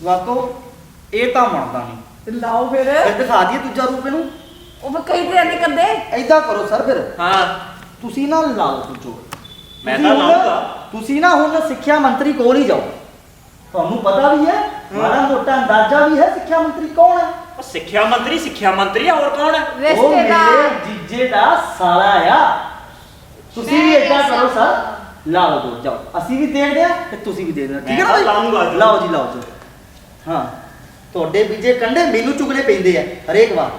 ਵਾਕੋ ਇਹ ਤਾਂ ਮੰਨਦਾ ਨਹੀਂ। ਲਾਓ ਫਿਰ ਦਿਖਾ ਦਈਏ ਦੂਜਾ ਰੂਪ ਇਹਨੂੰ। ਉਹ ਮੈਂ ਕਈ ਤੇ ਨਹੀਂ ਕਰਦੇ। ਐਦਾਂ ਕਰੋ ਸਰ ਫਿਰ। ਹਾਂ ਤੁਸੀਂ ਨਾ ਲਾਓ ਦੂਜੋ। ਮੈਂ ਤਾਂ ਲਾਉਂਗਾ। ਤੁਸੀਂ ਨਾ ਹੁਣ ਸਿੱਖਿਆ ਮੰਤਰੀ ਕੋਲ ਹੀ ਜਾਓ। ਤੁਹਾਨੂੰ ਪਤਾ ਵੀ ਹੈ, ਮਾੜਾ ਮੋਟਾ ਅੰਦਾਜ਼ਾ ਵੀ ਹੈ ਸਿੱਖਿਆ ਮੰਤਰੀ ਕੌਣ ਹੈ। ਸਿੱਖਿਆ ਮੰਤਰੀ ਆ, ਹੋਰ ਕੌਣ ਹੈ? ਉਹ ਮੇਰੇ ਜੀਜੇ ਦਾ ਸਾਲਾ ਆ। ਤੁਸੀਂ ਵੀ ਏਦਾਂ ਕਰੋ ਸਰ, ਲਾਓ ਦੋ ਜਾਓ। ਅਸੀਂ ਵੀ ਦੇਖਦੇ ਆ ਤੇ ਤੁਸੀਂ ਵੀ ਦੇਖਦੇ ਆ, ਠੀਕ ਹੈ ਨਾ? ਲਾਉਂਗਾ। ਲਾਓ ਜੀ ਲਾਓ ਜੀ। ਹਾਂ ਤੁਹਾਡੇ ਬੀਜੇ ਕੰਡੇ ਮੈਨੂੰ ਚੁਗਣੇ ਪੈਂਦੇ ਆ ਹਰੇਕ ਵਾਰ।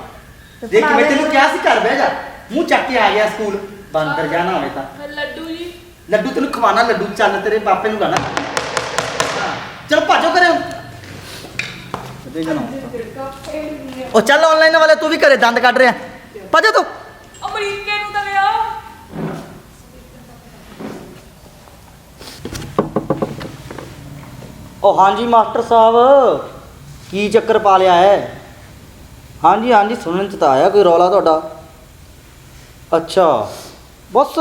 ਦੇਖ ਮੈਂ ਤੈਨੂੰ ਕਿਹਾ ਸੀ ਘਰ ਬਹਿ ਜਾ, ਮੂੰਹ ਚੱਕ ਕੇ ਆ ਗਿਆ ਸਕੂਲ। ਬਾਂਦਰ ਜਾਣਾ ਹੋਵੇ ਤਾਂ ਲੱਡੂ ਜੀ, ਲੱਡੂ ਤੈਨੂੰ ਖਵਾਣਾ। ਲੱਡੂ ਚੱਲ ਤੇਰੇ ਪਾਪੇ ਨੂੰ ਗਾਣਾ। ਚਲੋ ਭਾਜੋ ਕਰਿਓ। ਉਹ ਚੱਲ ਆਨਲਾਈਨ ਵਾਲੇ, ਤੂੰ ਵੀ ਘਰੇ ਦੰਦ ਕੱਢ ਰਿਹਾ। ਭਾਜੋ ਤੂੰ। ਅਮਰੀਕੇ ਨੂੰ ਤਾਂ ਲਿਆ। ਉਹ ਹਾਂਜੀ ਮਾਸਟਰ ਸਾਹਿਬ, ਕੀ ਚੱਕਰ ਪਾ ਲਿਆ ਹੈ? ਹਾਂਜੀ ਹਾਂਜੀ ਸੁਣਨ ਚ ਤਾਂ ਆਇਆ ਕੋਈ ਰੌਲਾ ਤੁਹਾਡਾ। ਅੱਛਾ ਬਸ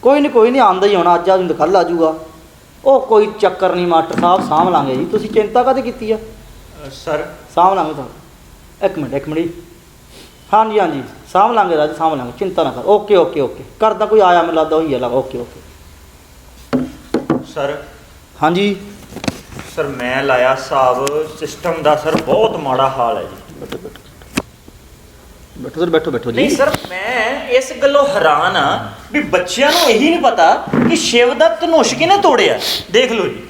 ਕੋਈ ਨਹੀਂ ਆਉਂਦਾ ਹੀ ਹੋਣਾ, ਅੱਜ ਆ ਦਿਨ ਕੱਲ੍ਹ ਆ ਜਾਊਗਾ। ਉਹ ਕੋਈ ਚੱਕਰ ਨਹੀਂ ਮਾਸਟਰ ਸਾਹਿਬ, ਸਾਂਭ ਲਾਂਗੇ ਜੀ। ਤੁਸੀਂ ਚਿੰਤਾ ਕਾਹਦੀ ਕੀਤੀ ਆ? ਸਰ ਸਾਂਭ ਲਾਂਗੇ ਸਾਹਿਬ। ਇੱਕ ਮਿੰਟ। ਹਾਂਜੀ ਸਾਂਭ ਲਾਂਗੇ ਰਾਜ, ਸਾਂਭ ਲਾਂਗੇ, ਚਿੰਤਾ ਨਾ ਕਰ। ਓਕੇ ਕਰਦਾ ਕੋਈ ਆਇਆ ਮੈਨੂੰ ਲੱਗਦਾ ਉਹੀ ਹੈ। Okay sir. ਹਾਂਜੀ ਸਰ ਮੈਂ ਲਾਇਆ ਹਿਸਾਬ ਸਿਸਟਮ ਦਾ ਸਰ, ਬਹੁਤ ਮਾੜਾ ਹਾਲ ਹੈ ਜੀ। ਬੈਠੋ ਜੀ। ਨਹੀਂ ਸਰ ਮੈਂ ਇਸ ਗੱਲੋਂ ਹੈਰਾਨ ਆ ਵੀ ਬੱਚਿਆਂ ਨੂੰ ਇਹੀ ਨਹੀਂ ਪਤਾ ਕਿ ਸ਼ਿਵ ਦਾ ਧਨੁਸ਼ ਕਿਹਨੇ ਤੋੜਿਆ। ਦੇਖ ਲਓ ਜੀ।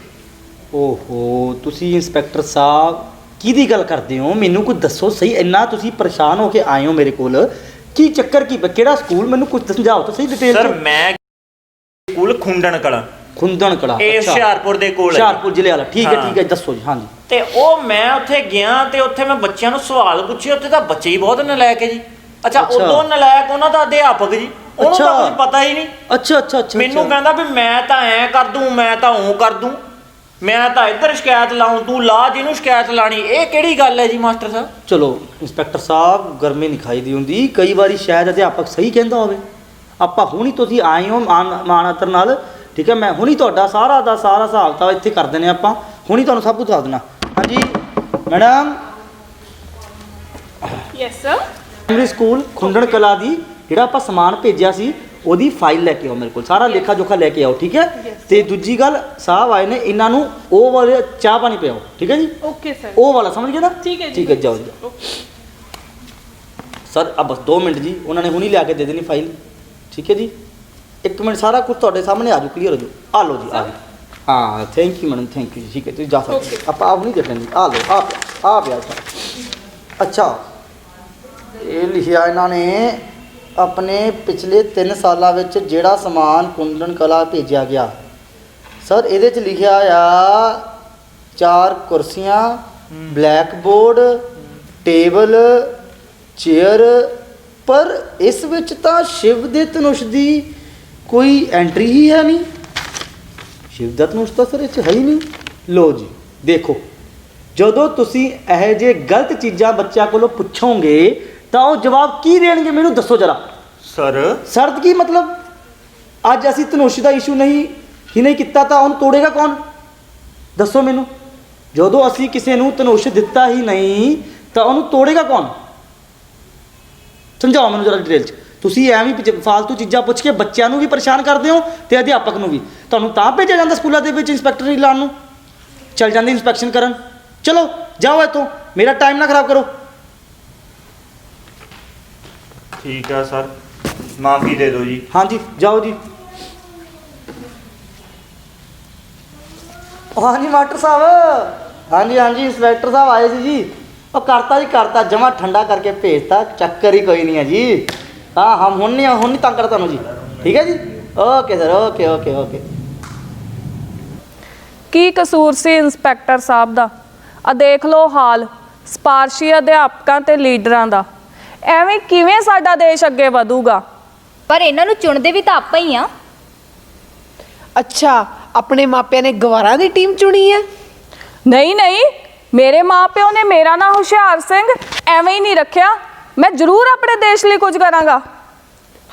ਓਹੋ ਤੁਸੀਂ ਇੰਸਪੈਕਟਰ ਸਾਹਿਬ ਕਿਹਦੀ ਗੱਲ ਕਰਦੇ ਹੋ? ਮੈਨੂੰ ਕੁਝ ਦੱਸੋ ਸਹੀ। ਇੰਨਾ ਤੁਸੀਂ ਪਰੇਸ਼ਾਨ ਹੋ ਕੇ ਆਏ ਹੋ ਮੇਰੇ ਕੋਲ, ਕੀ ਚੱਕਰ ਕੀ? ਕਿਹੜਾ ਸਕੂਲ? ਮੈਨੂੰ ਕੁਝ ਸਮਝਾਓ ਤਾਂ ਸਹੀ ਡਿਟੇਲ। ਸਰ ਮੈਂ ਸਕੂਲ ਖੁੰਡਣ ਕਲਾਂ ਇਹ ਹੁਸ਼ਿਆਰਪੁਰ ਦੇ ਕੋਲ ਹੈ। ਹੁਸ਼ਿਆਰਪੁਰ ਜ਼ਿਲ੍ਹੇ ਵਾਲਾ। ਠੀਕ ਹੈ ਦੱਸੋ ਜੀ। ਹਾਂਜੀ ਤੇ ਉਹ ਮੈਂ ਉੱਥੇ ਗਿਆ ਤੇ ਉੱਥੇ ਮੈਂ ਬੱਚਿਆਂ ਨੂੰ ਸਵਾਲ ਪੁੱਛੇ। ਉੱਥੇ ਤਾਂ ਬੱਚੇ ਹੀ ਬਹੁਤ ਨਲਾਇਕ ਹੈ ਜੀ। ਅੱਛਾ ਉਦੋਂ ਨਲਾਇਕ ਉਹਨਾਂ ਦਾ ਅਧਿਆਪਕ ਜੀ, ਉਹਨੂੰ ਤਾਂ ਕੁਝ ਪਤਾ ਹੀ ਨਹੀਂ। ਅੱਛਾ ਮੈਨੂੰ ਕਹਿੰਦਾ ਵੀ ਮੈਂ ਤਾਂ ਐਂ ਕਰ ਦੂੰ, ਮੈਂ ਤਾਂ ਉਹ ਕਰ ਦੂੰ, ਮੈਂ ਤਾਂ ਇੱਧਰ ਸ਼ਿਕਾਇਤ ਲਾਉਂ, ਤੂੰ ਲਾ ਜਿਹਨੂੰ ਸ਼ਿਕਾਇਤ ਲਾਣੀ। ਇਹ ਕਿਹੜੀ ਗੱਲ ਹੈ ਜੀ ਮਾਸਟਰ ਸਾਹਿਬ? ਚਲੋ ਇੰਸਪੈਕਟਰ ਸਾਹਿਬ ਗਰਮੀ ਨਹੀਂ ਖਾਈ ਦੀ ਹੁੰਦੀ, ਕਈ ਵਾਰੀ ਸ਼ਾਇਦ ਅਧਿਆਪਕ ਸਹੀ ਕਹਿੰਦਾ ਹੋਵੇ। ਆਪਾਂ ਹੁਣੀ ਤੁਸੀਂ ਆਏ ਹੋ ਮਾਨਅਤਰ ਨਾਲ, ਠੀਕ ਹੈ? ਮੈਂ ਹੁਣੀ ਤੁਹਾਡਾ ਸਾਰਾ ਹਿਸਾਬ ਤਾਂ ਇੱਥੇ ਕਰ ਦਿੰਦੇ ਆਪਾਂ। ਹੁਣੀ ਤੁਹਾਨੂੰ ਸਭ ਕੁਝ ਦੱਸ ਦੇਣਾ। ਹਾਂਜੀ madam. Yes sir. Primary school Khundan Kalan ਦੀ ਜਿਹੜਾ ਆਪਾਂ ਸਮਾਨ ਭੇਜਿਆ ਸੀ ਉਹਦੀ ਫਾਈਲ ਲੈ ਕੇ ਆਓ ਮੇਰੇ ਕੋਲ, ਸਾਰਾ ਲੇਖਾ ਜੋਖਾ ਲੈ ਕੇ ਆਓ, ਠੀਕ ਹੈ? ਤੇ ਦੂਜੀ ਗੱਲ, ਸਾਹਿਬ ਆਏ ਨੇ, ਇਹਨਾਂ ਨੂੰ ਉਹ ਵਾਲੇ ਚਾਹ ਪਾਣੀ ਪਿਆਓ, ਠੀਕ ਹੈ ਜੀ? Okay sir. ਉਹ ਵਾਲਾ ਸਮਝ ਗਏ ਨਾ? ਠੀਕ ਹੈ ਜਾਓ ਜੀ ਸਰ। ਆ ਬਸ 2 ਮਿੰਟ ਜੀ, ਉਹਨਾਂ ਨੇ ਹੁਣੀ ਲਿਆ ਕੇ ਦੇ ਦੇਣੀ ਫਾਈਲ, ਠੀਕ ਹੈ ਜੀ? 1 ਮਿੰਟ, ਸਾਰਾ ਕੁਝ ਤੁਹਾਡੇ ਸਾਹਮਣੇ ਆ ਜਾਊ, ਕਲੀਅਰ ਹੋ ਜਾਊ। ਆ ਲਓ ਜੀ, ਆ ਜਾਓ। ਹਾਂ thank you madam, thank you ਜੀ। ਠੀਕ ਹੈ ਤੁਸੀਂ ਜਾ ਸਕਦੇ। ਆਪਾਂ ਆਪ ਨਹੀਂ ਦੇਖਣ ਜੀ। ਆ ਲਓ ਆ ਪਿਆ। ਅੱਛਾ ਇਹ ਲਿਖਿਆ ਇਹਨਾਂ ਨੇ ਆਪਣੇ ਪਿਛਲੇ 3 ਸਾਲਾਂ ਵਿੱਚ ਜਿਹੜਾ ਸਮਾਨ ਕੁੰਡਨ ਕਲਾ ਭੇਜਿਆ ਗਿਆ। ਸਰ ਇਹਦੇ 'ਚ ਲਿਖਿਆ ਆ 4 ਕੁਰਸੀਆਂ, ਬਲੈਕ ਬੋਰਡ, ਟੇਬਲ, ਚੇਅਰ, ਪਰ ਇਸ ਵਿੱਚ ਤਾਂ ਸ਼ਿਵ ਦੇ ਧਨੁਸ਼ ਦੀ ਕੋਈ ਐਂਟਰੀ ਹੀ ਹੈ ਨਹੀਂ। ਸ਼ਿਵ ਦਾ ਧਨੁਸ਼ ਤਾਂ ਸਰ ਇਹ 'ਚ ਹੈ ਹੀ ਨਹੀਂ। ਲਓ ਜੀ ਦੇਖੋ, ਜਦੋਂ ਤੁਸੀਂ ਇਹੋ ਜਿਹੇ ਗਲਤ ਚੀਜ਼ਾਂ ਬੱਚਿਆਂ ਕੋਲੋਂ ਪੁੱਛੋਗੇ ਤਾਂ ਉਹ ਜਵਾਬ ਕੀ ਦੇਣਗੇ ਮੈਨੂੰ ਦੱਸੋ ਜਰਾ। ਸਰ ਕੀ ਮਤਲਬ? ਅੱਜ ਅਸੀਂ ਧਨੁਸ਼ ਦਾ ਇਸ਼ੂ ਨਹੀਂ ਕੀਤਾ ਤਾਂ ਉਹਨੂੰ ਤੋੜੇਗਾ ਕੌਣ? ਦੱਸੋ ਮੈਨੂੰ। ਜਦੋਂ ਅਸੀਂ ਕਿਸੇ ਨੂੰ ਧਨੁਸ਼ ਦਿੱਤਾ ਹੀ ਨਹੀਂ ਤਾਂ ਉਹਨੂੰ ਤੋੜੇਗਾ ਕੌਣ? ਸਮਝਾਓ ਮੈਨੂੰ ਜਰਾ ਡਿਟੇਲ 'ਚ। ਤੁਸੀਂ ਐਵੇਂ ਫਾਲਤੂ ਚੀਜ਼ਾਂ ਪੁੱਛ ਕੇ ਬੱਚਿਆਂ ਨੂੰ ਵੀ ਪਰੇਸ਼ਾਨ ਕਰਦੇ ਹੋ ਤੇ ਅਧਿਆਪਕ ਨੂੰ ਵੀ। ਤੁਹਾਨੂੰ ਤਾਂ ਭੇਜਿਆ ਜਾਂਦਾ ਸਕੂਲਾਂ ਦੇ ਵਿੱਚ ਇੰਸਪੈਕਟਰ ਹੀ ਲਾਉਣ ਨੂੰ। ਚੱਲ ਜਾਂਦੇ ਇੰਸਪੈਕਸ਼ਨ ਕਰਨ। ਚਲੋ ਜਾਓ ਇੱਥੋਂ, ਮੇਰਾ ਟਾਈਮ ਨਾ ਖਰਾਬ ਕਰੋ। ਠੀਕ ਹੈ ਸਰ, ਮਾਫੀ ਦੇ ਦਿਓ ਜੀ। ਹਾਂਜੀ ਜਾਓ ਜੀ। ਹਾਂਜੀ ਮਾਸਟਰ ਸਾਹਿਬ। ਹਾਂਜੀ ਇੰਸਪੈਕਟਰ ਸਾਹਿਬ ਆਏ ਸੀ ਜੀ। ਉਹ ਕਰਤਾ ਜਮਾ ਠੰਡਾ ਕਰਕੇ ਭੇਜਤਾ, ਚੱਕਰ ਹੀ ਕੋਈ ਨਹੀਂ ਹੈ ਜੀ। ਹਾਂ ਹੁਣ ਨਹੀਂ ਤੰਗ ਕਰ ਤੁਹਾਨੂੰ ਜੀ, ਠੀਕ ਹੈ ਜੀ? Okay sir, okay. ਕੀ ਕਸੂਰ ਸੀ ਇੰਸਪੈਕਟਰ ਸਾਹਿਬ ਦਾ? ਆ ਦੇਖ ਲਓ ਹਾਲ ਸਪਾਰਸ਼ੀ ਅਧਿਆਪਕਾਂ ਤੇ ਲੀਡਰਾਂ ਦਾ। ਐਵੇਂ ਕਿਵੇਂ ਸਾਡਾ ਦੇਸ਼ ਅੱਗੇ ਵਧੂਗਾ? ਪਰ ਇਹਨਾਂ ਨੂੰ ਚੁਣਦੇ ਵੀ ਤਾਂ ਆਪਾਂ ਹੀ ਆ। ਅੱਛਾ ਆਪਣੇ ਮਾਪਿਆਂ ਨੇ ਗਵਾਰਾਂ ਦੀ ਟੀਮ ਚੁਣੀ ਹੈ? ਨਹੀਂ ਨਹੀਂ, ਮੇਰੇ ਮਾਪਿਓ ਨੇ ਮੇਰਾ ਨਾਂ ਹੁਸ਼ਿਆਰ ਸਿੰਘ ਐਵੇਂ ਹੀ ਨਹੀਂ ਰੱਖਿਆ। ਮੈਂ ਜ਼ਰੂਰ ਆਪਣੇ ਦੇਸ਼ ਲਈ ਕੁਝ ਕਰਾਂਗਾ।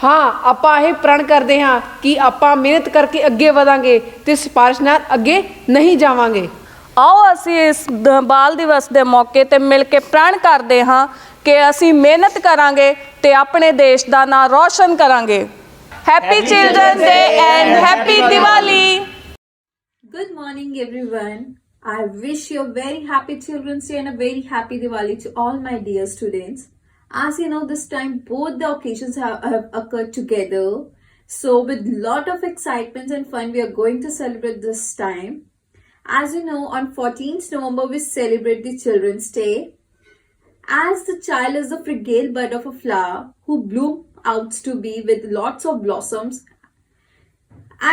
ਹਾਂ, ਆਪਾਂ ਇਹ ਪ੍ਰਣ ਕਰਦੇ ਹਾਂ ਕਿ ਆਪਾਂ ਮਿਹਨਤ ਕਰਕੇ ਅੱਗੇ ਵਧਾਂਗੇ ਤੇ ਸਿਫਾਰਿਸ਼ ਨਾਲ ਅੱਗੇ ਨਹੀਂ ਜਾਵਾਂਗੇ। ਆਓ ਅਸੀਂ ਇਸ ਬਾਲ ਦਿਵਸ ਦੇ ਮੌਕੇ ਤੇ ਮਿਲ ਕੇ ਪ੍ਰਣ ਕਰਦੇ ਹਾਂ ਕਿ ਅਸੀਂ ਮਿਹਨਤ ਕਰਾਂਗੇ ਤੇ ਆਪਣੇ ਦੇਸ਼ ਦਾ ਨਾਂ ਰੋਸ਼ਨ ਕਰਾਂਗੇ। Happy children's day and happy Diwali. Good morning, everyone. I wish you a very happy Children's Day and a very happy Diwali to all my dear students. As you know, this time both the occasions have occurred together. So with lot of excitement and fun, we are going to celebrate this time. As you know, on 14th November, we celebrate the Children's Day. As the child is the fragile bud of a flower who bloom out to be with lots of blossoms.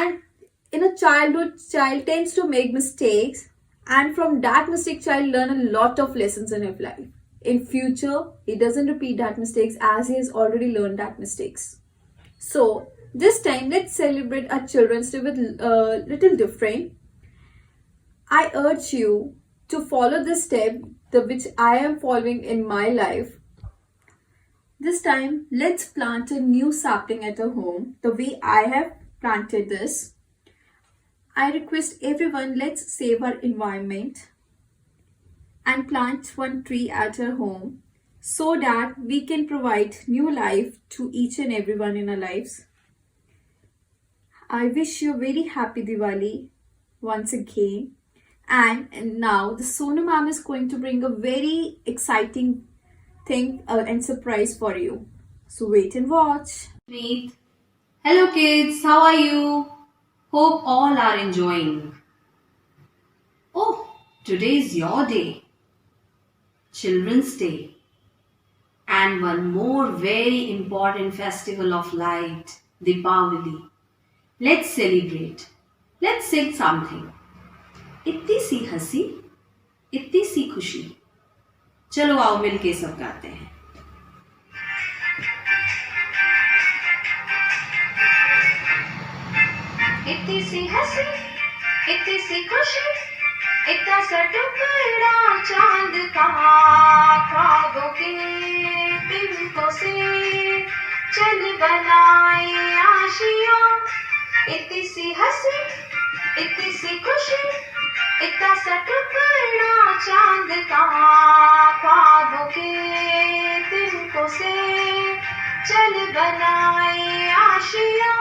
And in a childhood, child tends to make mistakes. And from that mistake, child learn a lot of lessons in his life. In future, he doesn't repeat that mistakes as he has already learned that mistakes. So this time, let's celebrate our Children's Day with little different. I urge you to follow this step, which I am following in my life. This time, let's plant a new sapling at our home, the way I have planted this. I request everyone, let's save our environment and plant one tree at our home so that we can provide new life to each and everyone in our lives. I wish you a very happy Diwali once again. And now the Sonu ma'am is going to bring a very exciting thing and surprise for you. So wait and watch. Hello kids, how are you? Hope all are enjoying. Oh, today is your day. Children's Day. And one more very important festival of light, Deepavali. Let's celebrate. Let's sing something. इतनी सी हंसी, इतनी सी खुशी। चलो आओ मिलके सब गाते हैं। इतनी सी हंसी, इतनी सी खुशी, इतना सा टुकड़ा चांद का, ख्वाबों के तिनकों से चल बनाए आशियां। इतनी सी हंसी, इतनी सी खुशी, इतना सा टुकड़ा चांद का, ख्वाबों के तिनकों से चल बनाए आशियां।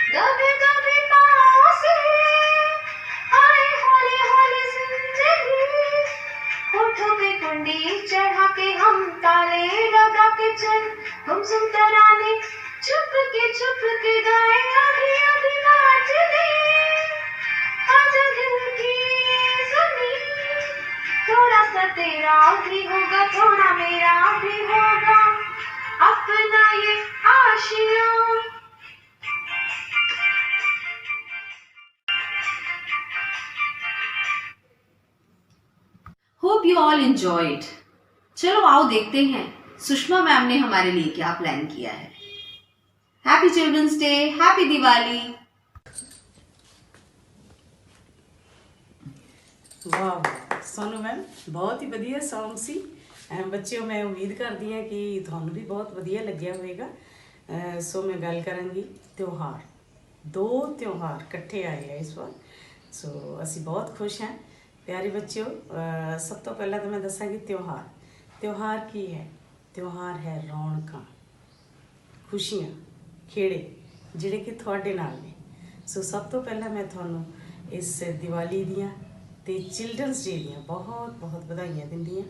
दबे दबे पाँव से आए हौले हौले जिंदगी, होठों पे कुंडी चढ़ा के हम ताले लगा के चल गुमसुम तराने चुप के गाए अभी अभी बात ले। आजा दिल की ज़मीं, थोड़ा सा तेरा भी होगा, थोड़ा मेरा भी होगा, अपना ये आशियाँ। Hope you all enjoyed. चलो आओ देखते हैं सुषमा मैम ने हमारे लिए क्या प्लान किया है। Happy children's day, happy Diwali. वाह सोनू मैम, बहुत ही ਵਧੀਆ ਸੌਂਗ ਸੀ। ਬੱਚਿਓ ਮੈਂ ਉਮੀਦ ਕਰਦੀ ਹਾਂ ਕਿ ਤੁਹਾਨੂੰ ਵੀ ਬਹੁਤ ਵਧੀਆ ਲੱਗਿਆ ਹੋਵੇਗਾ। ਸੋ ਮੈਂ ਗੱਲ ਕਰਾਂਗੀ ਤਿਉਹਾਰ। ਦੋ ਤਿਉਹਾਰ ਇਕੱਠੇ ਆਏ ਆ ਇਸ ਵਾਰ, ਸੋ ਅਸੀਂ ਬਹੁਤ ਖੁਸ਼ ਹਾਂ। ਪਿਆਰੇ ਬੱਚਿਓ, ਸਭ ਤੋਂ ਪਹਿਲਾਂ ਤਾਂ ਮੈਂ ਦੱਸਾਂਗੀ ਤਿਉਹਾਰ ਕੀ ਹੈ। ਤਿਉਹਾਰ ਹੈ ਰੌਣਕਾਂ, ਖੁਸ਼ੀਆਂ, ਖੇੜੇ ਜਿਹੜੇ ਕਿ ਤੁਹਾਡੇ ਨਾਲ ਨੇ। ਸੋ ਸਭ ਤੋਂ ਪਹਿਲਾਂ ਮੈਂ ਤੁਹਾਨੂੰ ਇਸ ਦੀਵਾਲੀ ਦੀਆਂ ਤੇ ਚਿਲਡਰਨਸ ਡੇ ਦੀਆਂ ਬਹੁਤ ਬਹੁਤ ਵਧਾਈਆਂ ਦਿੰਦੀ ਹਾਂ।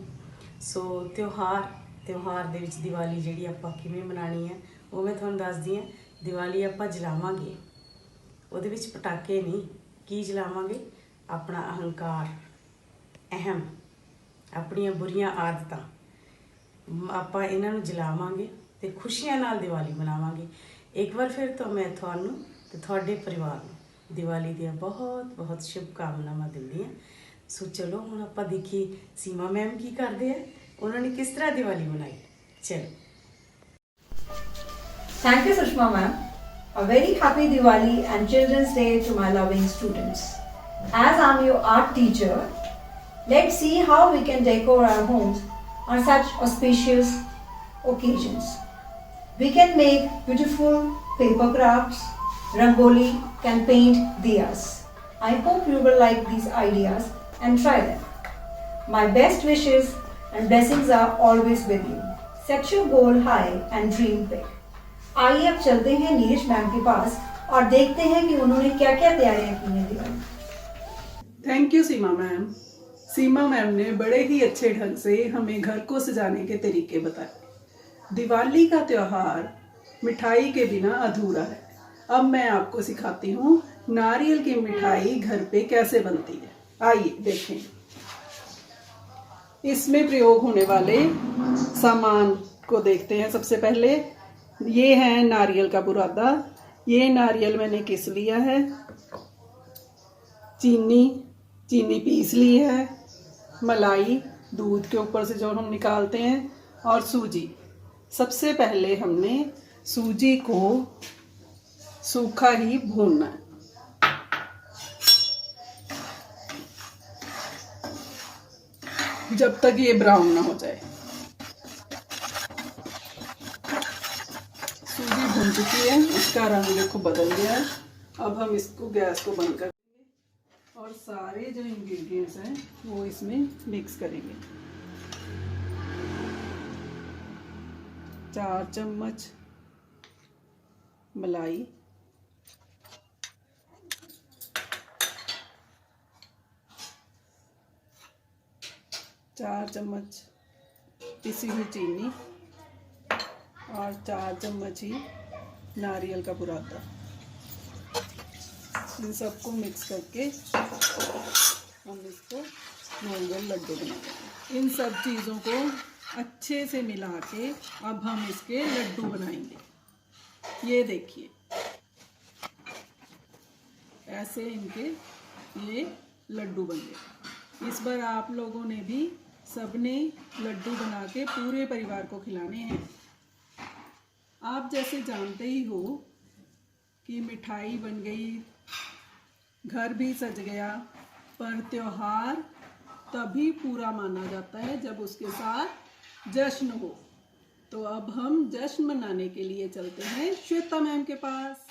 ਸੋ ਤਿਉਹਾਰ ਦੇ ਵਿੱਚ ਦੀਵਾਲੀ ਜਿਹੜੀ ਆਪਾਂ ਕਿਵੇਂ ਮਨਾਉਣੀ ਹੈ ਉਹ ਮੈਂ ਤੁਹਾਨੂੰ ਦੱਸਦੀ ਹਾਂ। ਦੀਵਾਲੀ ਆਪਾਂ ਜਲਾਵਾਂਗੇ, ਉਹਦੇ ਵਿੱਚ ਪਟਾਕੇ ਨਹੀਂ, ਕੀ ਜਲਾਵਾਂਗੇ? ਆਪਣਾ ਅਹੰਕਾਰ, ਅਹਿਮ, ਆਪਣੀਆਂ ਬੁਰੀਆਂ ਆਦਤਾਂ, ਆਪਾਂ ਇਹਨਾਂ ਨੂੰ ਜਲਾਵਾਂਗੇ ਤੇ ਖੁਸ਼ੀਆਂ ਨਾਲ ਦੀਵਾਲੀ ਮਨਾਵਾਂਗੇ। ਇੱਕ ਵਾਰ ਫਿਰ ਤੋਂ ਮੈਂ ਤੁਹਾਨੂੰ ਤੇ ਤੁਹਾਡੇ ਪਰਿਵਾਰ ਨੂੰ ਦੀਵਾਲੀ ਦੀਆਂ ਬਹੁਤ ਬਹੁਤ ਸ਼ੁਭਕਾਮਨਾਵਾਂ ਦਿੰਦੀ ਹਾਂ। ਸੋ ਚਲੋ ਹੁਣ ਆਪਾਂ ਦੇਖੀਏ ਸੀਮਾ ਮੈਮ ਕੀ ਕਰਦੇ ਆ, ਉਹਨਾਂ ਨੇ ਕਿਸ ਤਰ੍ਹਾਂ ਦੀਵਾਲੀ ਮਨਾਈ। ਚਲੋ। Thank you, Sushma ma'am. A very happy Diwali and Children's Day to my loving students. As I'm your art teacher, let's see how we can decor our homes on such auspicious occasions. We can make beautiful paper crafts, rangoli, can paint diyas. I hope you will like these ideas and try them. My best wishes and blessings are always with you. Set your goal high and dream big. आइए अब चलते हैं Neeraj ma'am के पास और देखते हैं कि उन्होंने क्या क्या तैयारियां की हैं Diwali. Thank you Seema ma'am. Seema ma'am ने बड़े ही अच्छे ढंग से हमें घर को सजाने के तरीके बताए। दिवाली का त्योहार मिठाई के बिना अधूरा है। अब मैं आपको सिखाती हूँ नारियल की मिठाई घर पे कैसे बनती है। आइए देखें। इसमें प्रयोग होने वाले सामान को देखते हैं। सबसे पहले ये है नारियल का बुरादा। ये नारियल मैंने किस लिया है। चीनी पीस ली है। मलाई दूध के ऊपर से जो हम निकालते हैं, और सूजी। सबसे पहले हमने सूजी को सूखा ही भूनना है। जब तक ये ब्राउन ना हो जाए। सूजी भून चुकी है, इसका रंग देखो बदल गया है। अब हम इसको गैस को बंद कर देंगे और सारे जो इंग्रेडिएंट्स हैं वो इसमें मिक्स करेंगे। 4 चम्मच मलाई, 4 चम्मच पिसी हुई चीनी और 4 चम्मच ही नारियल का बुरादा। इन सबको मिक्स करके हम इसको गोल गोल लड्डू बनाएंगे। इन सब चीज़ों को अच्छे से मिला के अब हम इसके लड्डू बनाएंगे। ये देखिए, ऐसे इनके ये लड्डू बन गए। इस बार आप लोगों ने भी सबने लड्डू बना के पूरे परिवार को खिलाने हैं। आप जैसे जानते ही हो कि मिठाई बन गई, घर भी सज गया, पर त्योहार तभी पूरा माना जाता है जब उसके साथ जश्न हो। तो अब हम जश्न मनाने के लिए चलते हैं श्वेता मैम के पास।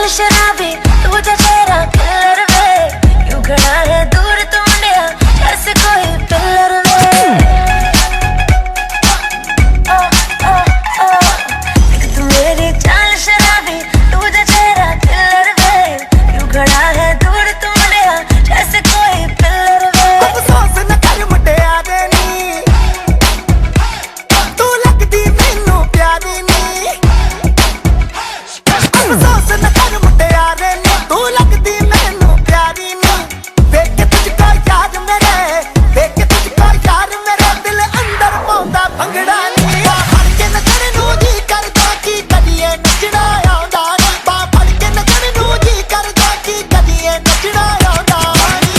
चाल शराबी तुझा चेहरा किलर वे यूं खड़ा है दूर तू मुंडिया जैसे कोई पिलर वे तू मेरी चाल शराबी तुझा चेहरा किलर वे यूं खड़ा है दूर तू मुंडिया जैसे कोई पिलर वे अफसोस न कर मुंडिया दे नी तू लगदी मैनू प्यारी नी अफसोस न कर मुंडिया दे नी तू लगदी मैनू प्यारी नी देख के तुझको यार मेरे देख के तुझको यार मेरे दिल अंदर पाउंदा भंगड़ा नी बा फड़ के नजर नू जी करदा की कदिए नचना आउंदा नी बा फड़ के नजर नू जी करदा की कदिए नचना आउंदा नी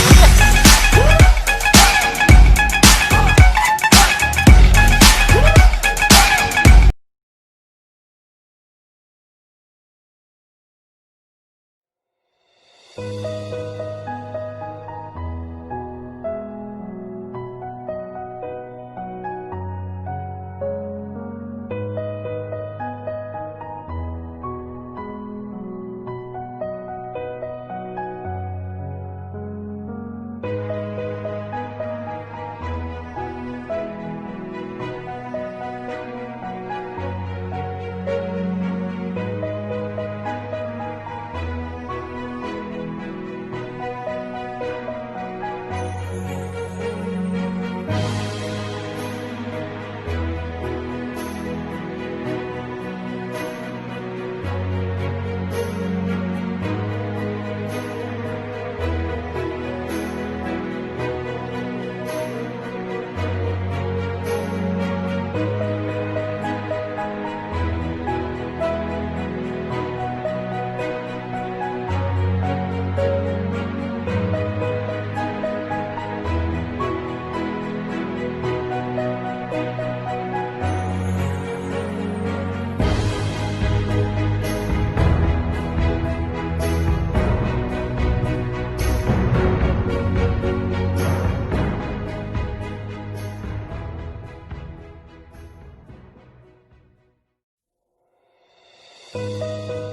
Thank you.